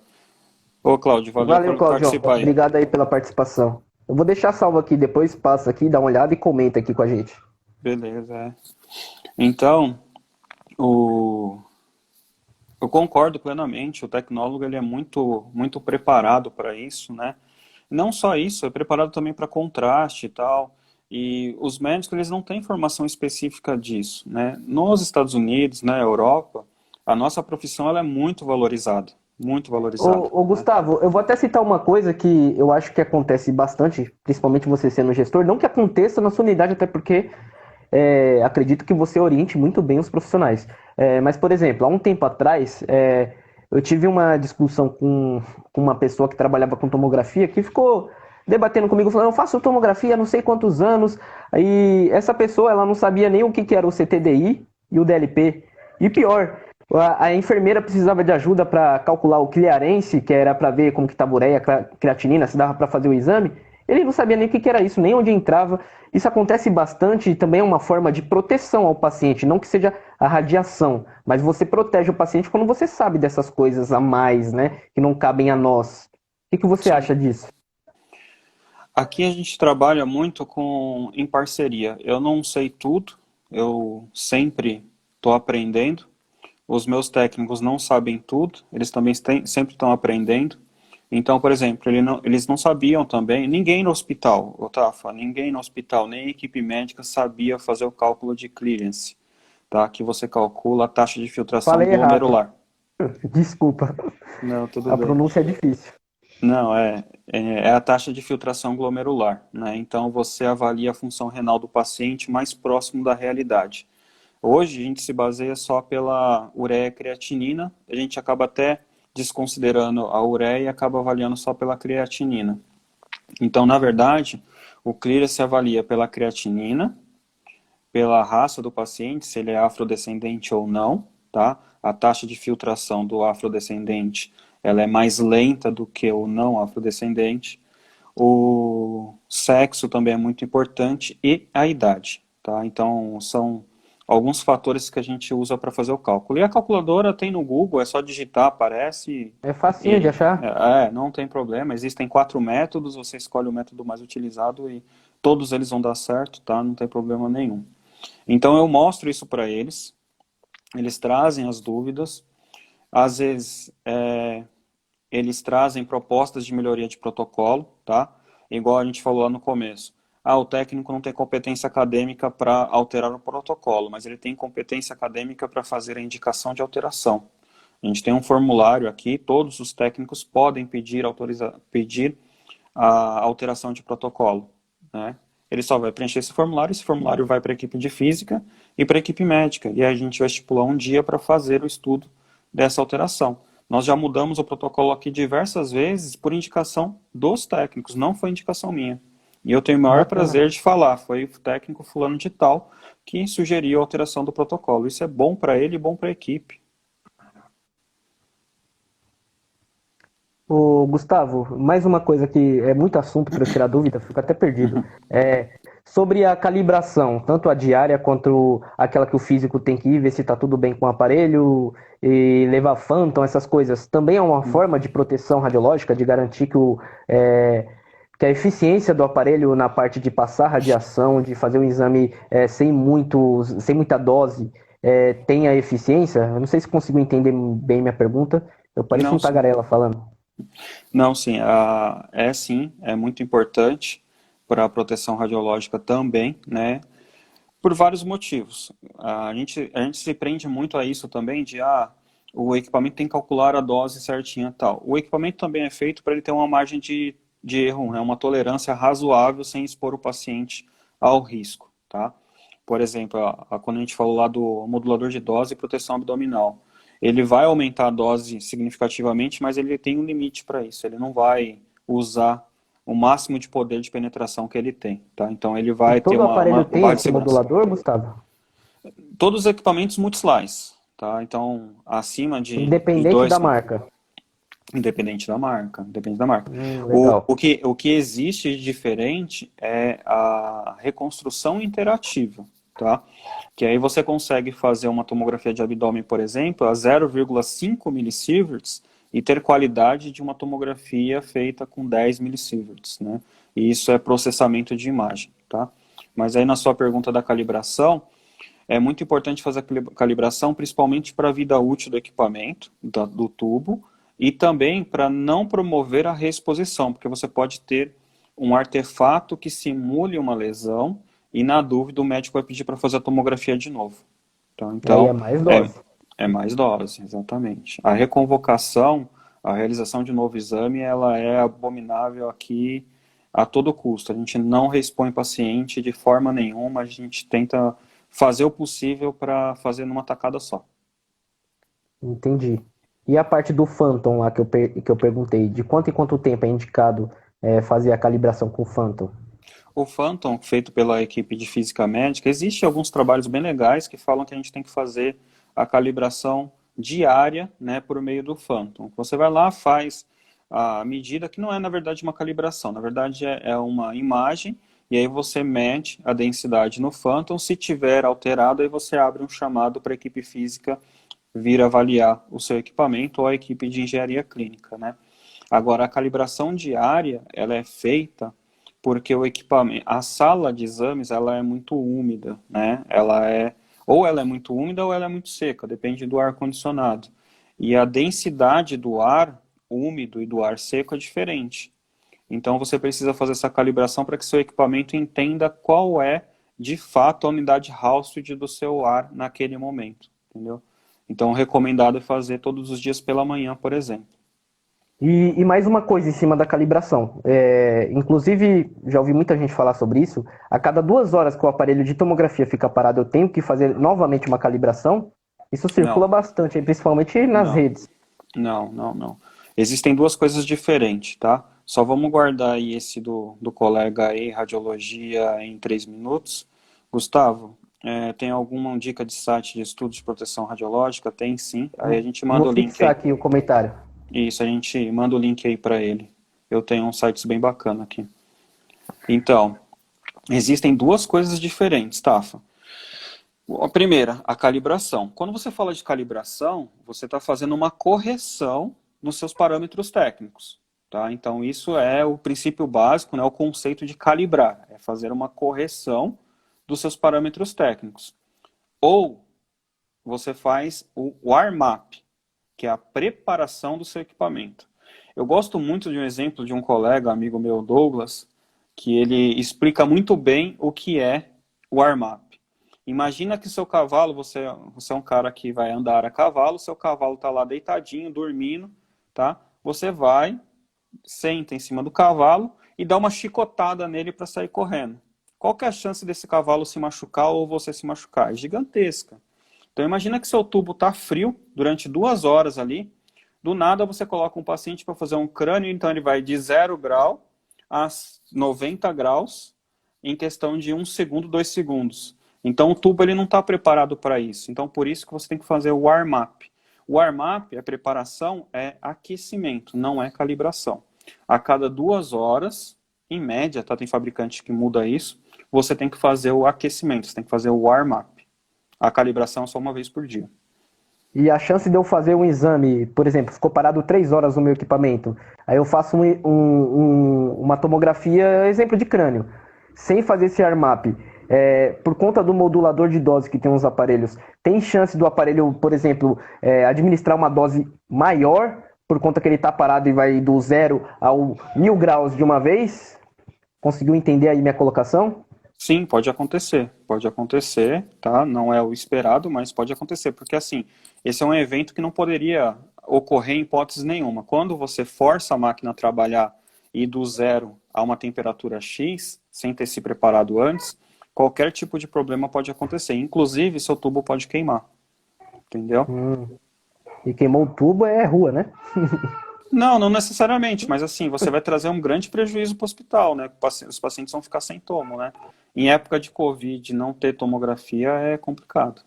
Ô, Cláudio, valeu por participar aí. Obrigado aí pela participação. Eu vou deixar salvo aqui, depois passa aqui, dá uma olhada e comenta aqui com a gente. Beleza, Então, eu concordo plenamente, o tecnólogo ele é muito, muito preparado para isso, né? Não só isso, é preparado também para contraste e tal. E os médicos eles não têm informação específica disso, né? Nos Estados Unidos, na Europa, a nossa profissão ela é muito valorizada. Muito valorizado. Ô, Gustavo, eu vou até citar uma coisa que eu acho que acontece bastante, principalmente você sendo gestor, não que aconteça na sua unidade, até porque acredito que você oriente muito bem os profissionais. Mas, por exemplo, há um tempo atrás, eu tive uma discussão com uma pessoa que trabalhava com tomografia, que ficou debatendo comigo, falando, eu faço tomografia há não sei quantos anos, aí essa pessoa ela não sabia nem o que era o CTDI e o DLP. E pior... A enfermeira precisava de ajuda para calcular o clearance, que era para ver como que estava a ureia, creatinina, se dava para fazer o exame. Ele não sabia nem o que que era isso, nem onde entrava. Isso acontece bastante e também é uma forma de proteção ao paciente, não que seja a radiação, mas você protege o paciente quando você sabe dessas coisas a mais, né, que não cabem a nós. O que que você Sim. acha disso? Aqui a gente trabalha muito em parceria. Eu não sei tudo, eu sempre estou aprendendo. Os meus técnicos não sabem tudo, eles também sempre estão aprendendo. Então, por exemplo, eles não sabiam também, ninguém no hospital, Otafa, ninguém no hospital, nem a equipe médica sabia fazer o cálculo de clearance, tá? Que você calcula a taxa de filtração Falei errado. glomerular. Desculpa. Não, tudo A bem. pronúncia é difícil. Não, é a taxa de filtração glomerular, né? Então você avalia a função renal do paciente mais próximo da realidade. Hoje a gente se baseia só pela ureia e creatinina, a gente acaba até desconsiderando a ureia e acaba avaliando só pela creatinina. Então, na verdade, o CLIRA se avalia pela creatinina, pela raça do paciente, se ele é afrodescendente ou não, tá? A taxa de filtração do afrodescendente, ela é mais lenta do que o não afrodescendente. O sexo também é muito importante e a idade, tá? Então, são alguns fatores que a gente usa para fazer o cálculo. E a calculadora tem no Google, é só digitar, aparece É facinho de e achar. não tem problema. Existem 4 métodos, você escolhe o método mais utilizado e todos eles vão dar certo, tá? Não tem problema nenhum. Então eu mostro isso para eles, eles trazem as dúvidas, às vezes eles trazem propostas de melhoria de protocolo, tá? Igual a gente falou lá no começo. Ah, o técnico não tem competência acadêmica para alterar o protocolo, mas ele tem competência acadêmica para fazer a indicação de alteração. A gente tem um formulário aqui, todos os técnicos podem pedir a alteração de protocolo, né? Ele só vai preencher esse formulário vai para a equipe de física e para a equipe médica, e a gente vai estipular um dia para fazer o estudo dessa alteração. Nós já mudamos o protocolo aqui diversas vezes por indicação dos técnicos, não foi indicação minha. E eu tenho o maior Bacana. prazer de falar, foi o técnico fulano de tal que sugeriu a alteração do protocolo. Isso é bom para ele e bom para a equipe. Ô, Gustavo, mais uma coisa que é muito assunto para eu tirar dúvida, fico até perdido. É sobre a calibração, tanto a diária quanto aquela que o físico tem que ir ver se está tudo bem com o aparelho e levar Phantom, essas coisas. Também é uma forma de proteção radiológica, de garantir que a eficiência do aparelho na parte de passar radiação, de fazer um exame sem muita dose, tenha eficiência. Eu não sei se consigo entender bem minha pergunta. Eu pareço Não, um sim. tagarela falando. Não, sim, sim, é muito importante para a proteção radiológica também, né? Por vários motivos. A gente se prende muito a isso também, o equipamento tem que calcular a dose certinha e tal. O equipamento também é feito para ele ter uma margem de erro, né? Uma tolerância razoável sem expor o paciente ao risco, tá? Por exemplo, quando a gente falou lá do modulador de dose e proteção abdominal, ele vai aumentar a dose significativamente, mas ele tem um limite para isso. Ele não vai usar o máximo de poder de penetração que ele tem, tá? Então ele E vai ter todo aparelho um tem barra de esse segurança. modulador, Gustavo? Todos os equipamentos multislice, tá? Então acima de Independente da 2, marca. independente da marca, independente da marca. Legal. O que existe de diferente é a reconstrução interativa, tá? Que aí você consegue fazer uma tomografia de abdômen, por exemplo, a 0,5 millisieverts e ter qualidade de uma tomografia feita com 10 millisieverts, né? E isso é processamento de imagem, tá? Mas aí na sua pergunta da calibração, é muito importante fazer a calibração, principalmente para a vida útil do equipamento, do tubo, e também para não promover a reexposição, porque você pode ter um artefato que simule uma lesão e, na dúvida, o médico vai pedir para fazer a tomografia de novo. E aí é Então, mais é, dose. é mais dose, exatamente. A reconvocação, a realização de novo exame, ela é abominável aqui a todo custo. A gente não reexpõe paciente de forma nenhuma, a gente tenta fazer o possível para fazer numa tacada só. Entendi. E a parte do Phantom lá que eu perguntei, de quanto em quanto tempo é indicado fazer a calibração com o Phantom? O Phantom, feito pela equipe de física médica, existe alguns trabalhos bem legais que falam que a gente tem que fazer a calibração diária, né, por meio do Phantom. Você vai lá, faz a medida, que não é, na verdade, uma calibração. Na verdade, é uma imagem, e aí você mede a densidade no Phantom. Se tiver alterado, aí você abre um chamado para a equipe física vir avaliar o seu equipamento ou a equipe de engenharia clínica, né? Agora, a calibração diária, ela é feita porque o equipamento, a sala de exames, ela é muito úmida, né? Ou ela é muito úmida ou ela é muito seca, depende do ar-condicionado. E a densidade do ar úmido e do ar seco é diferente. Então, você precisa fazer essa calibração para que seu equipamento entenda qual é, de fato, a unidade Housefield do seu ar naquele momento, entendeu? Então, o recomendado é fazer todos os dias pela manhã, por exemplo. E mais uma coisa em cima da calibração. Inclusive, já ouvi muita gente falar sobre isso. A cada 2 horas que o aparelho de tomografia fica parado, eu tenho que fazer novamente uma calibração. Isso circula Não, bastante, principalmente nas não, redes. não. Existem duas coisas diferentes, tá? Só vamos guardar aí esse do colega aí, radiologia em 3 minutos. Gustavo, tem alguma dica de site de estudos de proteção radiológica? Tem sim. Aí a gente Vou manda o link fixar aí. aqui o comentário. Isso, a gente manda o link aí para ele. Eu tenho uns sites bem bacana aqui. Então, existem duas coisas diferentes, Tafa. A primeira, a calibração. Quando você fala de calibração, você está fazendo uma correção nos seus parâmetros técnicos. Tá? Então, isso é o princípio básico, né, o conceito de calibrar. É fazer uma correção dos seus parâmetros técnicos. Ou você faz o warm-up, que é a preparação do seu equipamento. Eu gosto muito de um exemplo de um colega, amigo meu, Douglas, que ele explica muito bem o que é o warm-up. Imagina que seu cavalo, você é um cara que vai andar a cavalo, seu cavalo está lá deitadinho, dormindo, tá? Você vai, senta em cima do cavalo e dá uma chicotada nele para sair correndo. Qual que é a chance desse cavalo se machucar ou você se machucar? É gigantesca. Então imagina que seu tubo está frio durante 2 horas ali, do nada você coloca um paciente para fazer um crânio, então ele vai de 0 grau a 90 graus em questão de 1 segundo, 2 segundos. Então o tubo ele não está preparado para isso. Então por isso que você tem que fazer o warm-up. O warm-up, a preparação, é aquecimento, não é calibração. A cada 2 horas, em média, tá? Tem fabricante que muda isso, você tem que fazer o aquecimento, você tem que fazer o warm-up. A calibração é só uma vez por dia. E a chance de eu fazer um exame, por exemplo, ficou parado 3 horas no meu equipamento, aí eu faço uma tomografia, exemplo de crânio, sem fazer esse armap, por conta do modulador de dose que tem uns aparelhos, tem chance do aparelho, por exemplo, administrar uma dose maior, por conta que ele está parado e vai do 0 ao 1000 graus de uma vez? Conseguiu entender aí minha colocação? Sim, pode acontecer, tá? Não é o esperado, mas pode acontecer, porque assim, esse é um evento que não poderia ocorrer em hipótese nenhuma. Quando você força a máquina a trabalhar e do 0 a uma temperatura X, sem ter se preparado antes, qualquer tipo de problema pode acontecer, inclusive seu tubo pode queimar, entendeu? E queimou o tubo é rua, né? Não, não necessariamente, mas assim, você vai trazer um grande prejuízo para o hospital, né? Os pacientes vão ficar sem tomo, né? Em época de Covid, não ter tomografia é complicado.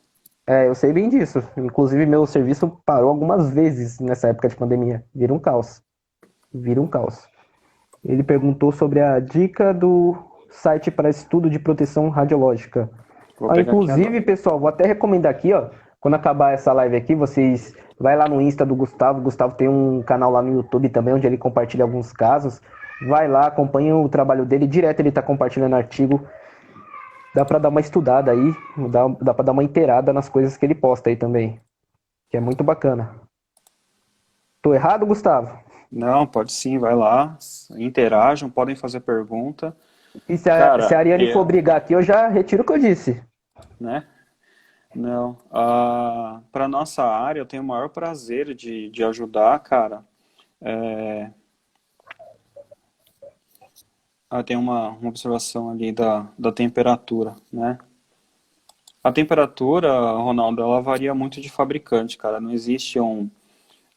Eu sei bem disso. Inclusive, meu serviço parou algumas vezes nessa época de pandemia. Vira um caos. Vira um caos. Ele perguntou sobre a dica do site para estudo de proteção radiológica. Vou pegar aqui agora. Inclusive, pessoal, vou até recomendar aqui, ó, quando acabar essa live aqui, vocês vai lá no Insta do Gustavo. O Gustavo tem um canal lá no YouTube também, onde ele compartilha alguns casos. Vai lá, acompanha o trabalho dele. Direto ele está compartilhando artigo. Dá para dar uma estudada aí, dá para dar uma inteirada nas coisas que ele posta aí também, que é muito bacana. Tô errado, Gustavo? Não, pode sim, vai lá, interajam, podem fazer pergunta. E se a Cara, Ariane for brigar aqui, eu já retiro o que eu disse. né? Não. Para nossa área, eu tenho o maior prazer de ajudar, cara. Tem uma observação ali da temperatura, né? A temperatura, Ronaldo, ela varia muito de fabricante, cara. Não existe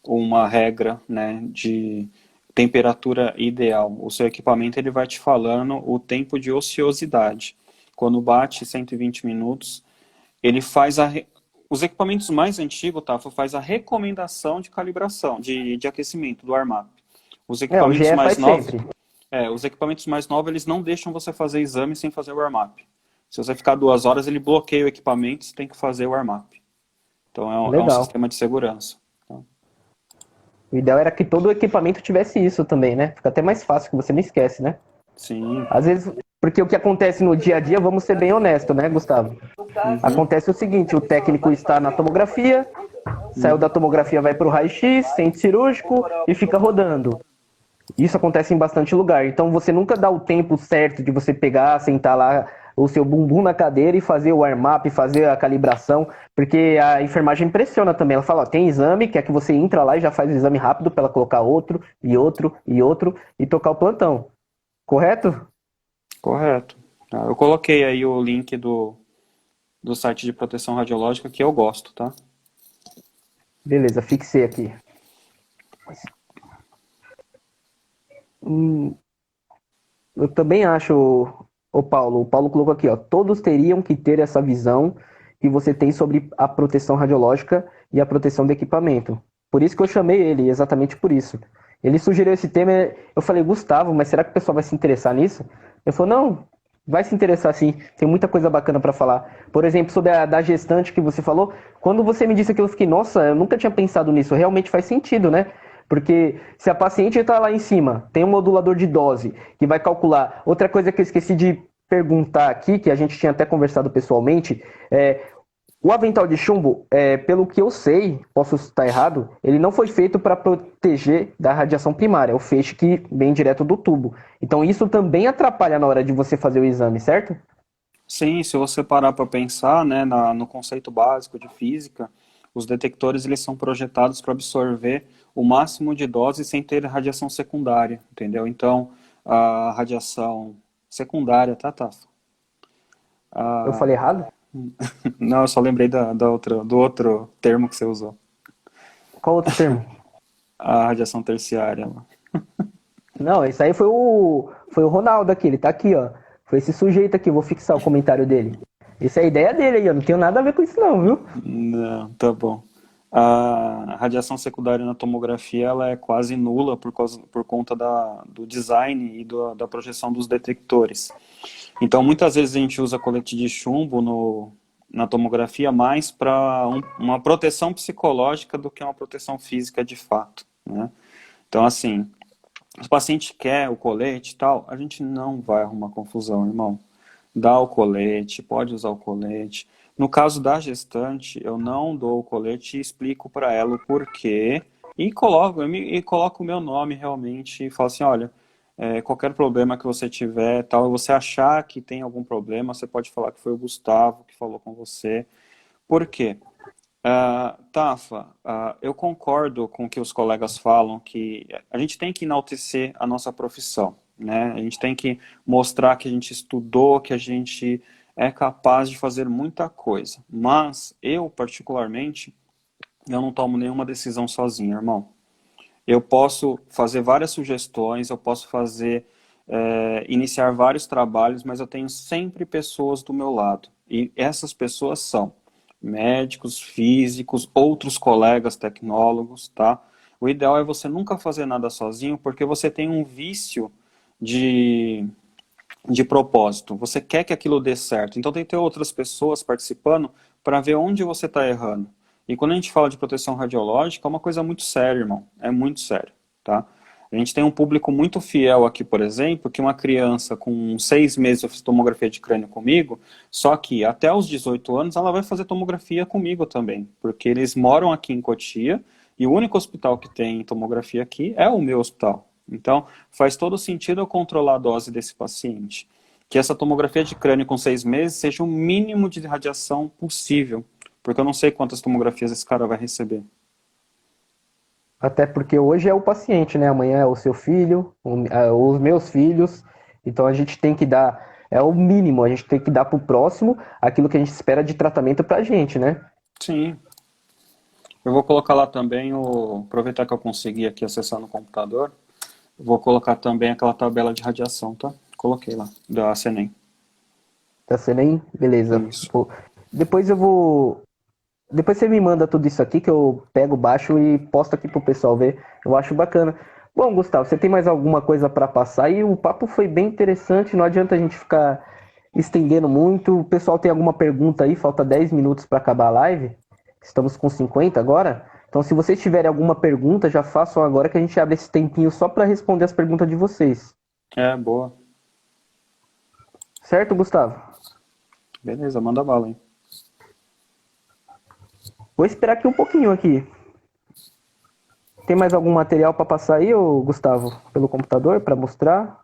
uma regra, né, de temperatura ideal. O seu equipamento ele vai te falando o tempo de ociosidade. Quando bate 120 minutos, ele faz os equipamentos mais antigos, tá, faz a recomendação de calibração, de aquecimento do armap. Os O equipamentos GE mais faz novos, sempre. eles não deixam você fazer exame sem fazer o warm-up. Se você ficar 2 horas, ele bloqueia o equipamento, você tem que fazer o warm-up. Então é um Legal. sistema de segurança. Tá? O ideal era que todo o equipamento tivesse isso também, né? Fica até mais fácil, que você não esquece, né? Sim. Às vezes, porque o que acontece no dia a dia, vamos ser bem honestos, né, Gustavo? Uhum, Acontece o seguinte, o técnico está na tomografia, saiu da uhum. tomografia, vai para o raio-x, centro cirúrgico e fica rodando. Isso acontece em bastante lugar. Então você nunca dá o tempo certo de você pegar, sentar lá o seu bumbum na cadeira e fazer o warm-up, fazer a calibração, porque a enfermagem pressiona também. Ela fala, ó, tem exame, quer que você entra lá e já faz o exame rápido para ela colocar outro, e outro, e outro, e tocar o plantão. Correto? Correto. Eu coloquei aí o link do site de proteção radiológica que eu gosto, tá? Beleza, fixei aqui. Hum, eu também acho, o Paulo colocou aqui, ó, todos teriam que ter essa visão que você tem sobre a proteção radiológica e a proteção do equipamento. Por isso que eu chamei ele, exatamente por isso. Ele sugeriu esse tema, eu falei, Gustavo, mas será que o pessoal vai se interessar nisso? Ele falou, não, vai se interessar sim, tem muita coisa bacana para falar. Por exemplo, sobre a da gestante que você falou, quando você me disse aquilo, eu fiquei, nossa, eu nunca tinha pensado nisso, realmente faz sentido, né? Porque se a paciente está lá em cima, tem um modulador de dose que vai calcular. Outra coisa que eu esqueci de perguntar aqui, que a gente tinha até conversado pessoalmente, o avental de chumbo, pelo que eu sei, posso estar errado, ele não foi feito para proteger da radiação primária, é o feixe que vem direto do tubo. Então isso também atrapalha na hora de você fazer o exame, certo? Sim, se você parar para pensar, né, no conceito básico de física, os detectores eles são projetados para absorver o máximo de dose sem ter radiação secundária, entendeu? Então, a radiação secundária, tá? Eu falei errado? Não, eu só lembrei do outro termo que você usou, Qual outro termo? a radiação terciária. Não, esse aí foi o Ronaldo aqui, ele tá aqui, ó. Foi esse sujeito aqui, vou fixar o comentário dele. Essa é a ideia dele aí, eu não tenho nada a ver com isso não, viu? Não, tá bom. A radiação secundária na tomografia ela é quase nula por conta do design e da projeção dos detectores. Então, muitas vezes a gente usa colete de chumbo na tomografia mais para uma proteção psicológica do que uma proteção física de fato, né? Então, assim, se o paciente quer o colete e tal, a gente não vai arrumar confusão, irmão. Dá o colete, pode usar o colete. No caso da gestante, eu não dou o colete e explico para ela o porquê e coloco o meu nome realmente e falo assim, olha, qualquer problema que você tiver, tal, e você achar que tem algum problema, você pode falar que foi o Gustavo que falou com você. Por quê? Tafa, eu concordo com o que os colegas falam, que a gente tem que enaltecer a nossa profissão, né? A gente tem que mostrar que a gente estudou, que a gente é capaz de fazer muita coisa. Mas eu, particularmente, eu não tomo nenhuma decisão sozinho, irmão. Eu posso fazer várias sugestões, eu posso iniciar vários trabalhos, mas eu tenho sempre pessoas do meu lado. E essas pessoas são médicos, físicos, outros colegas tecnólogos, tá? O ideal é você nunca fazer nada sozinho, porque você tem um vício de, de propósito. Você quer que aquilo dê certo. Então tem que ter outras pessoas participando para ver onde você está errando. E quando a gente fala de proteção radiológica, é uma coisa muito séria, irmão. É muito sério, tá? A gente tem um público muito fiel aqui, por exemplo, que uma criança com 6 meses fez tomografia de crânio comigo, só que até os 18 anos ela vai fazer tomografia comigo também, porque eles moram aqui em Cotia e o único hospital que tem tomografia aqui é o meu hospital. Então, faz todo sentido eu controlar a dose desse paciente. Que essa tomografia de crânio com 6 meses seja o mínimo de radiação possível, porque eu não sei quantas tomografias esse cara vai receber. Até porque hoje é o paciente, né? Amanhã é o seu filho, os meus filhos. Então a gente tem que dar, é o mínimo, a gente tem que dar pro próximo aquilo que a gente espera de tratamento pra gente, né? Sim. Eu vou colocar lá também, aproveitar que eu consegui aqui acessar no computador, vou colocar também aquela tabela de radiação, tá? Coloquei lá, da CENEM. Tá sendo aí? Beleza. Isso. Pô, depois eu vou. Depois você me manda tudo isso aqui que eu pego, baixo e posto aqui pro pessoal ver. Eu acho bacana. Bom, Gustavo, você tem mais alguma coisa para passar? E o papo foi bem interessante, não adianta a gente ficar estendendo muito. O pessoal tem alguma pergunta aí? Falta 10 minutos para acabar a live. Estamos com 50 agora. Então, se vocês tiverem alguma pergunta, já façam agora que a gente abre esse tempinho só para responder as perguntas de vocês. É, boa. Certo, Gustavo? Beleza, manda bala, hein? Vou esperar aqui um pouquinho aqui. Tem mais algum material para passar aí, ô Gustavo, pelo computador para mostrar?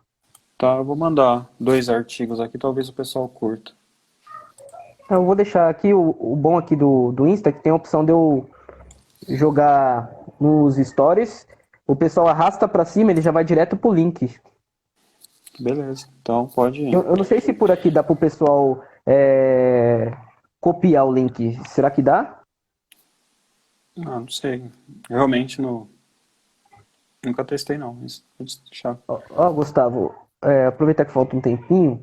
Tá, eu vou mandar 2 artigos aqui, talvez o pessoal curta. Então, eu vou deixar aqui o bom aqui do Insta, que tem a opção de eu jogar nos stories. O pessoal arrasta para cima, ele já vai direto pro link. Beleza, então pode ir. Eu não sei se por aqui dá pro pessoal copiar o link. Será que dá? Ah, não sei. Realmente nunca testei não, mas vou deixar. Ó, Gustavo, aproveitar que falta um tempinho.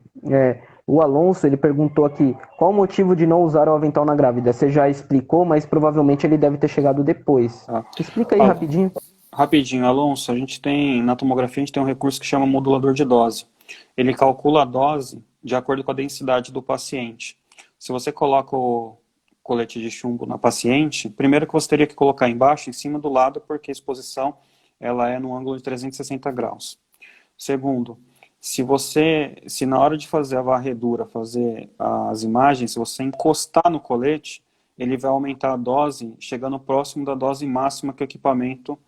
O Alonso, ele perguntou aqui, qual o motivo de não usar o avental na grávida? Você já explicou, mas provavelmente ele deve ter chegado depois. Tá. Explica aí rapidinho. Rapidinho, Alonso, na tomografia a gente tem um recurso que chama modulador de dose. Ele calcula a dose de acordo com a densidade do paciente. Se você coloca o colete de chumbo na paciente, primeiro que você teria que colocar embaixo, em cima do lado, porque a exposição ela é no ângulo de 360 graus. Segundo, se na hora de fazer a varredura, fazer as imagens, se você encostar no colete, ele vai aumentar a dose, chegando próximo da dose máxima que o equipamento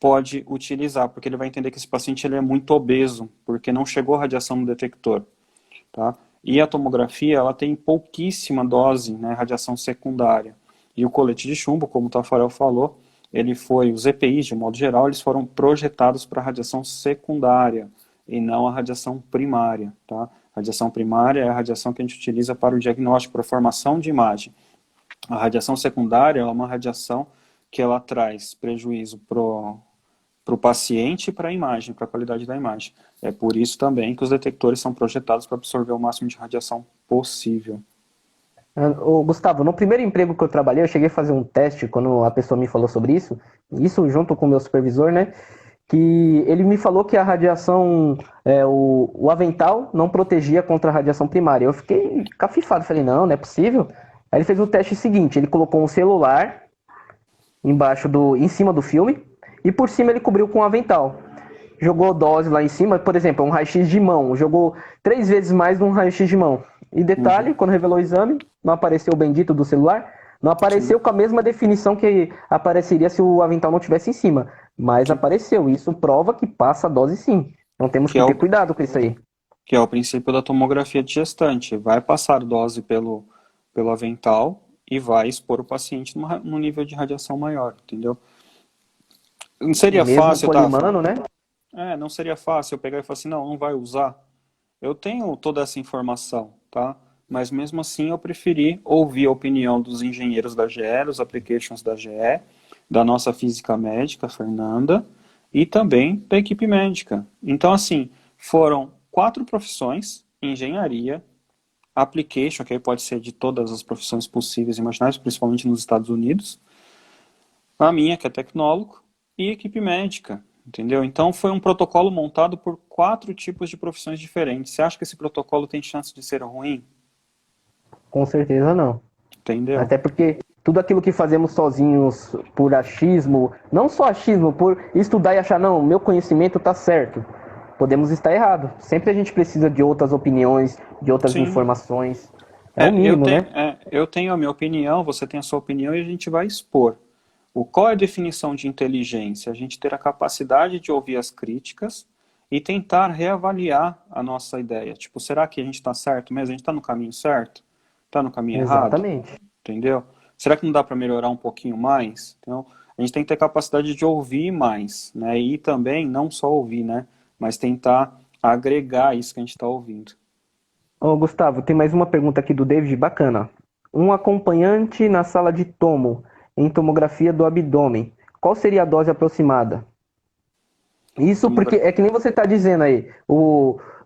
pode utilizar, porque ele vai entender que esse paciente ele é muito obeso, porque não chegou radiação no detector. Tá? E a tomografia, ela tem pouquíssima dose, né, radiação secundária. E o colete de chumbo, como o Tafarel falou, os EPIs, de modo geral, eles foram projetados para radiação secundária, e não a radiação primária. Tá? A radiação primária é a radiação que a gente utiliza para o diagnóstico, para a formação de imagem. A radiação secundária é uma radiação que ela traz prejuízo para o paciente e para a imagem, para a qualidade da imagem. É por isso também que os detectores são projetados para absorver o máximo de radiação possível. Gustavo, no primeiro emprego que eu trabalhei, eu cheguei a fazer um teste quando a pessoa me falou sobre isso junto com o meu supervisor, né? Que ele me falou que a radiação, o avental não protegia contra a radiação primária. Eu fiquei cafifado, falei, não é possível. Aí ele fez o teste seguinte, ele colocou um celular em cima do filme, e por cima ele cobriu com um avental. Jogou dose lá em cima, por exemplo, um raio-x de mão, jogou 3 vezes mais de um raio-x de mão. E detalhe, quando revelou o exame, não apareceu o bendito do celular, não apareceu com a mesma definição que apareceria se o avental não tivesse em cima. Mas apareceu, isso prova que passa a dose sim. Então temos que ter cuidado com isso aí. Que é o princípio da tomografia de gestante. Vai passar dose pelo avental e vai expor o paciente num nível de radiação maior, entendeu? Não seria fácil, polimano, né? Não seria fácil eu pegar e falar assim, não vai usar. Eu tenho toda essa informação, tá? Mas mesmo assim eu preferi ouvir a opinião dos engenheiros da GE, dos applications da GE, da nossa física médica, Fernanda, e também da equipe médica. Então, assim, foram 4 profissões, engenharia, application, que aí pode ser de todas as profissões possíveis e imagináveis, principalmente nos Estados Unidos, a minha, que é tecnólogo, e equipe médica, entendeu? Então foi um protocolo montado por 4 tipos de profissões diferentes. Você acha que esse protocolo tem chance de ser ruim? Com certeza não. Entendeu? Até porque tudo aquilo que fazemos sozinhos por achismo, não só achismo, por estudar e achar, não, meu conhecimento está certo. Podemos estar errado. Sempre a gente precisa de outras opiniões, de outras informações. É o mínimo, né? Eu tenho a minha opinião, você tem a sua opinião e a gente vai expor. Qual é a definição de inteligência? A gente ter a capacidade de ouvir as críticas e tentar reavaliar a nossa ideia. Tipo, será que a gente está certo mesmo? A gente está no caminho certo? Está no caminho errado? Exatamente. Entendeu? Será que não dá para melhorar um pouquinho mais? Então, a gente tem que ter capacidade de ouvir mais, né? E também, não só ouvir, né? Mas tentar agregar isso que a gente está ouvindo. Ô, Gustavo, tem mais uma pergunta aqui do David, bacana. Um acompanhante na sala de tomo, em tomografia do abdômen, qual seria a dose aproximada? Isso porque é que nem você está dizendo aí,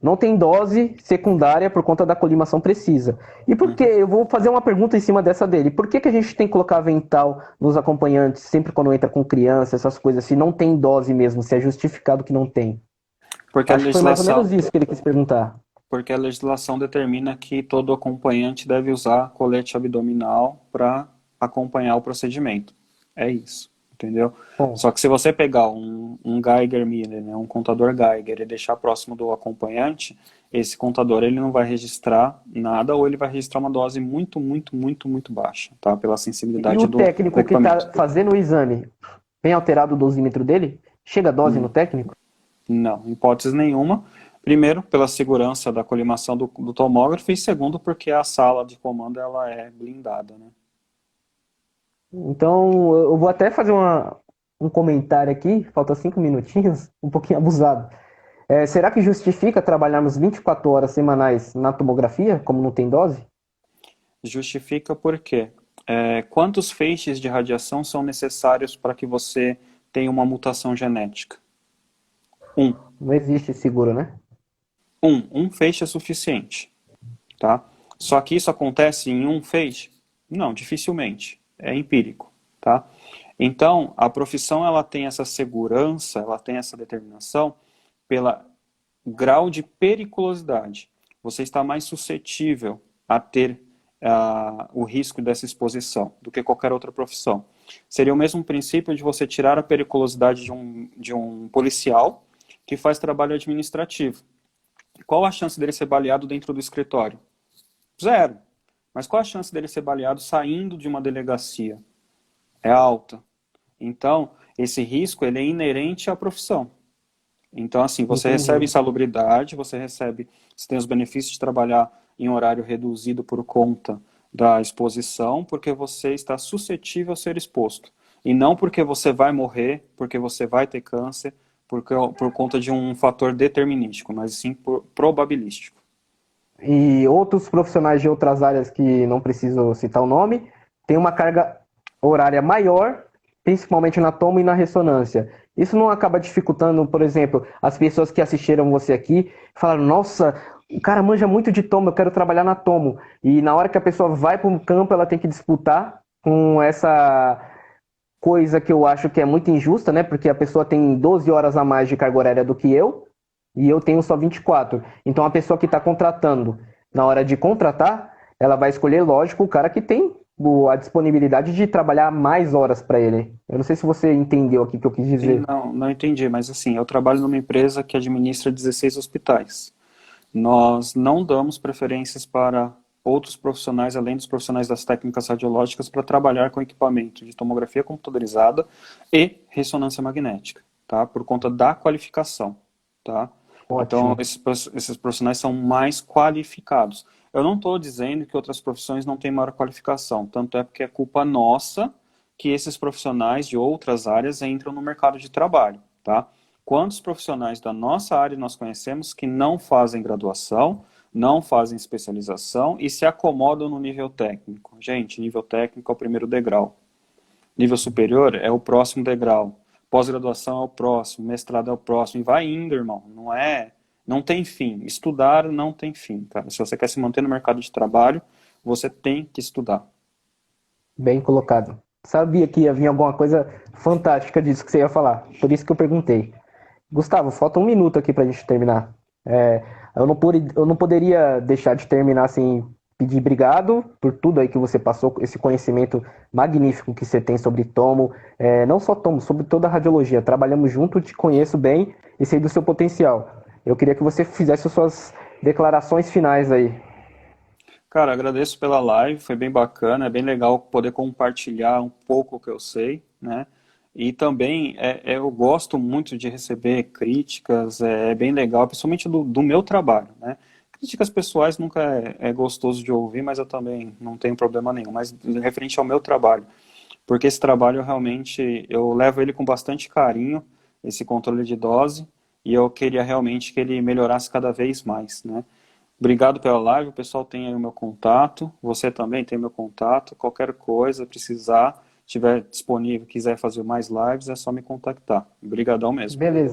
não tem dose secundária por conta da colimação precisa. E por que? Eu vou fazer uma pergunta em cima dessa dele. Por que que a gente tem que colocar avental nos acompanhantes sempre quando entra com criança, essas coisas, se não tem dose mesmo, se é justificado que não tem? Porque a Acho que foi mais ou legislação, menos isso que ele quis perguntar. porque a legislação determina que todo acompanhante deve usar colete abdominal para acompanhar o procedimento. É isso, entendeu? Bom, Só que se você pegar um Geiger Miller, né, um contador Geiger, e deixar próximo do acompanhante, esse contador ele não vai registrar nada ou ele vai registrar uma dose muito, muito, muito, muito baixa, tá? Pela e sensibilidade o do técnico que equipamento. está fazendo o exame, vem alterado o dosímetro dele? Chega a dose no Hum, técnico? Não, em hipótese nenhuma. Primeiro, pela segurança da colimação do tomógrafo e segundo, porque a sala de comando ela é blindada, né? Então, eu vou até fazer um comentário aqui, falta 5 minutinhos, um pouquinho abusado. Será que justifica trabalharmos 24 horas semanais na tomografia, como não tem dose? Justifica porque quantos feixes de radiação são necessários para que você tenha uma mutação genética? Um. Não existe seguro, né? Um feixe é suficiente, tá? Só que isso acontece em um feixe? Não, dificilmente. É empírico, tá? Então, a profissão ela tem essa segurança, ela tem essa determinação pela grau de periculosidade. Você está mais suscetível a ter o risco dessa exposição do que qualquer outra profissão. Seria o mesmo princípio de você tirar a periculosidade de um policial que faz trabalho administrativo. Qual a chance dele ser baleado dentro do escritório? Zero. Mas qual a chance dele ser baleado saindo de uma delegacia? É alta. Então, esse risco ele é inerente à profissão. Então, assim, você recebe Entendi. insalubridade, você tem os benefícios de trabalhar em horário reduzido por conta da exposição, porque você está suscetível a ser exposto. E não porque você vai morrer, porque você vai ter câncer, por conta de um fator determinístico, mas sim probabilístico. E outros profissionais de outras áreas que não preciso citar o nome, têm uma carga horária maior, principalmente na tomo e na ressonância. Isso não acaba dificultando, por exemplo, as pessoas que assistiram você aqui falaram: nossa, o cara manja muito de tomo, eu quero trabalhar na tomo. E na hora que a pessoa vai para um campo, ela tem que disputar com essa coisa que eu acho que é muito injusta, né? Porque a pessoa tem 12 horas a mais de carga horária do que eu, e eu tenho só 24. Então a pessoa que está contratando, na hora de contratar, ela vai escolher, lógico, o cara que tem a disponibilidade de trabalhar mais horas para ele. Eu não sei se você entendeu aqui o que eu quis Sim, dizer. não entendi, mas assim, eu trabalho numa empresa que administra 16 hospitais. Nós não damos preferências para outros profissionais, além dos profissionais das técnicas radiológicas, para trabalhar com equipamento de tomografia computadorizada e ressonância magnética, tá? Por conta da qualificação, tá? Então, Ótimo. esses profissionais são mais qualificados. Eu não estou dizendo que outras profissões não têm maior qualificação, tanto é porque é culpa nossa que esses profissionais de outras áreas entram no mercado de trabalho, tá? Quantos profissionais da nossa área nós conhecemos que não fazem graduação, não fazem especialização e se acomodam no nível técnico? Gente, nível técnico é o primeiro degrau. Nível superior é o próximo degrau. Pós-graduação é o próximo, mestrado é o próximo. E vai indo, irmão. Não tem fim. Estudar não tem fim, cara. Se você quer se manter no mercado de trabalho, você tem que estudar. Bem colocado. Sabia que ia vir alguma coisa fantástica disso que você ia falar. Por isso que eu perguntei. Gustavo, falta 1 minuto aqui para a gente terminar. Eu não poderia deixar de terminar sem pedir obrigado por tudo aí que você passou, esse conhecimento magnífico que você tem sobre tomo, não só tomo, sobre toda a radiologia. Trabalhamos junto, te conheço bem e sei do seu potencial. Eu queria que você fizesse as suas declarações finais aí. Cara, agradeço pela live, foi bem bacana, é bem legal poder compartilhar um pouco o que eu sei, né? E também eu gosto muito de receber críticas, é bem legal, principalmente do meu trabalho, né? Críticas pessoais nunca é gostoso de ouvir, mas eu também não tenho problema nenhum, mas referente ao meu trabalho, porque esse trabalho realmente, eu levo ele com bastante carinho, esse controle de dose, e eu queria realmente que ele melhorasse cada vez mais, né? Obrigado pela live, o pessoal tem aí o meu contato, você também tem meu contato, qualquer coisa, precisar, estiver disponível, quiser fazer mais lives, é só me contactar. Obrigadão mesmo. Beleza.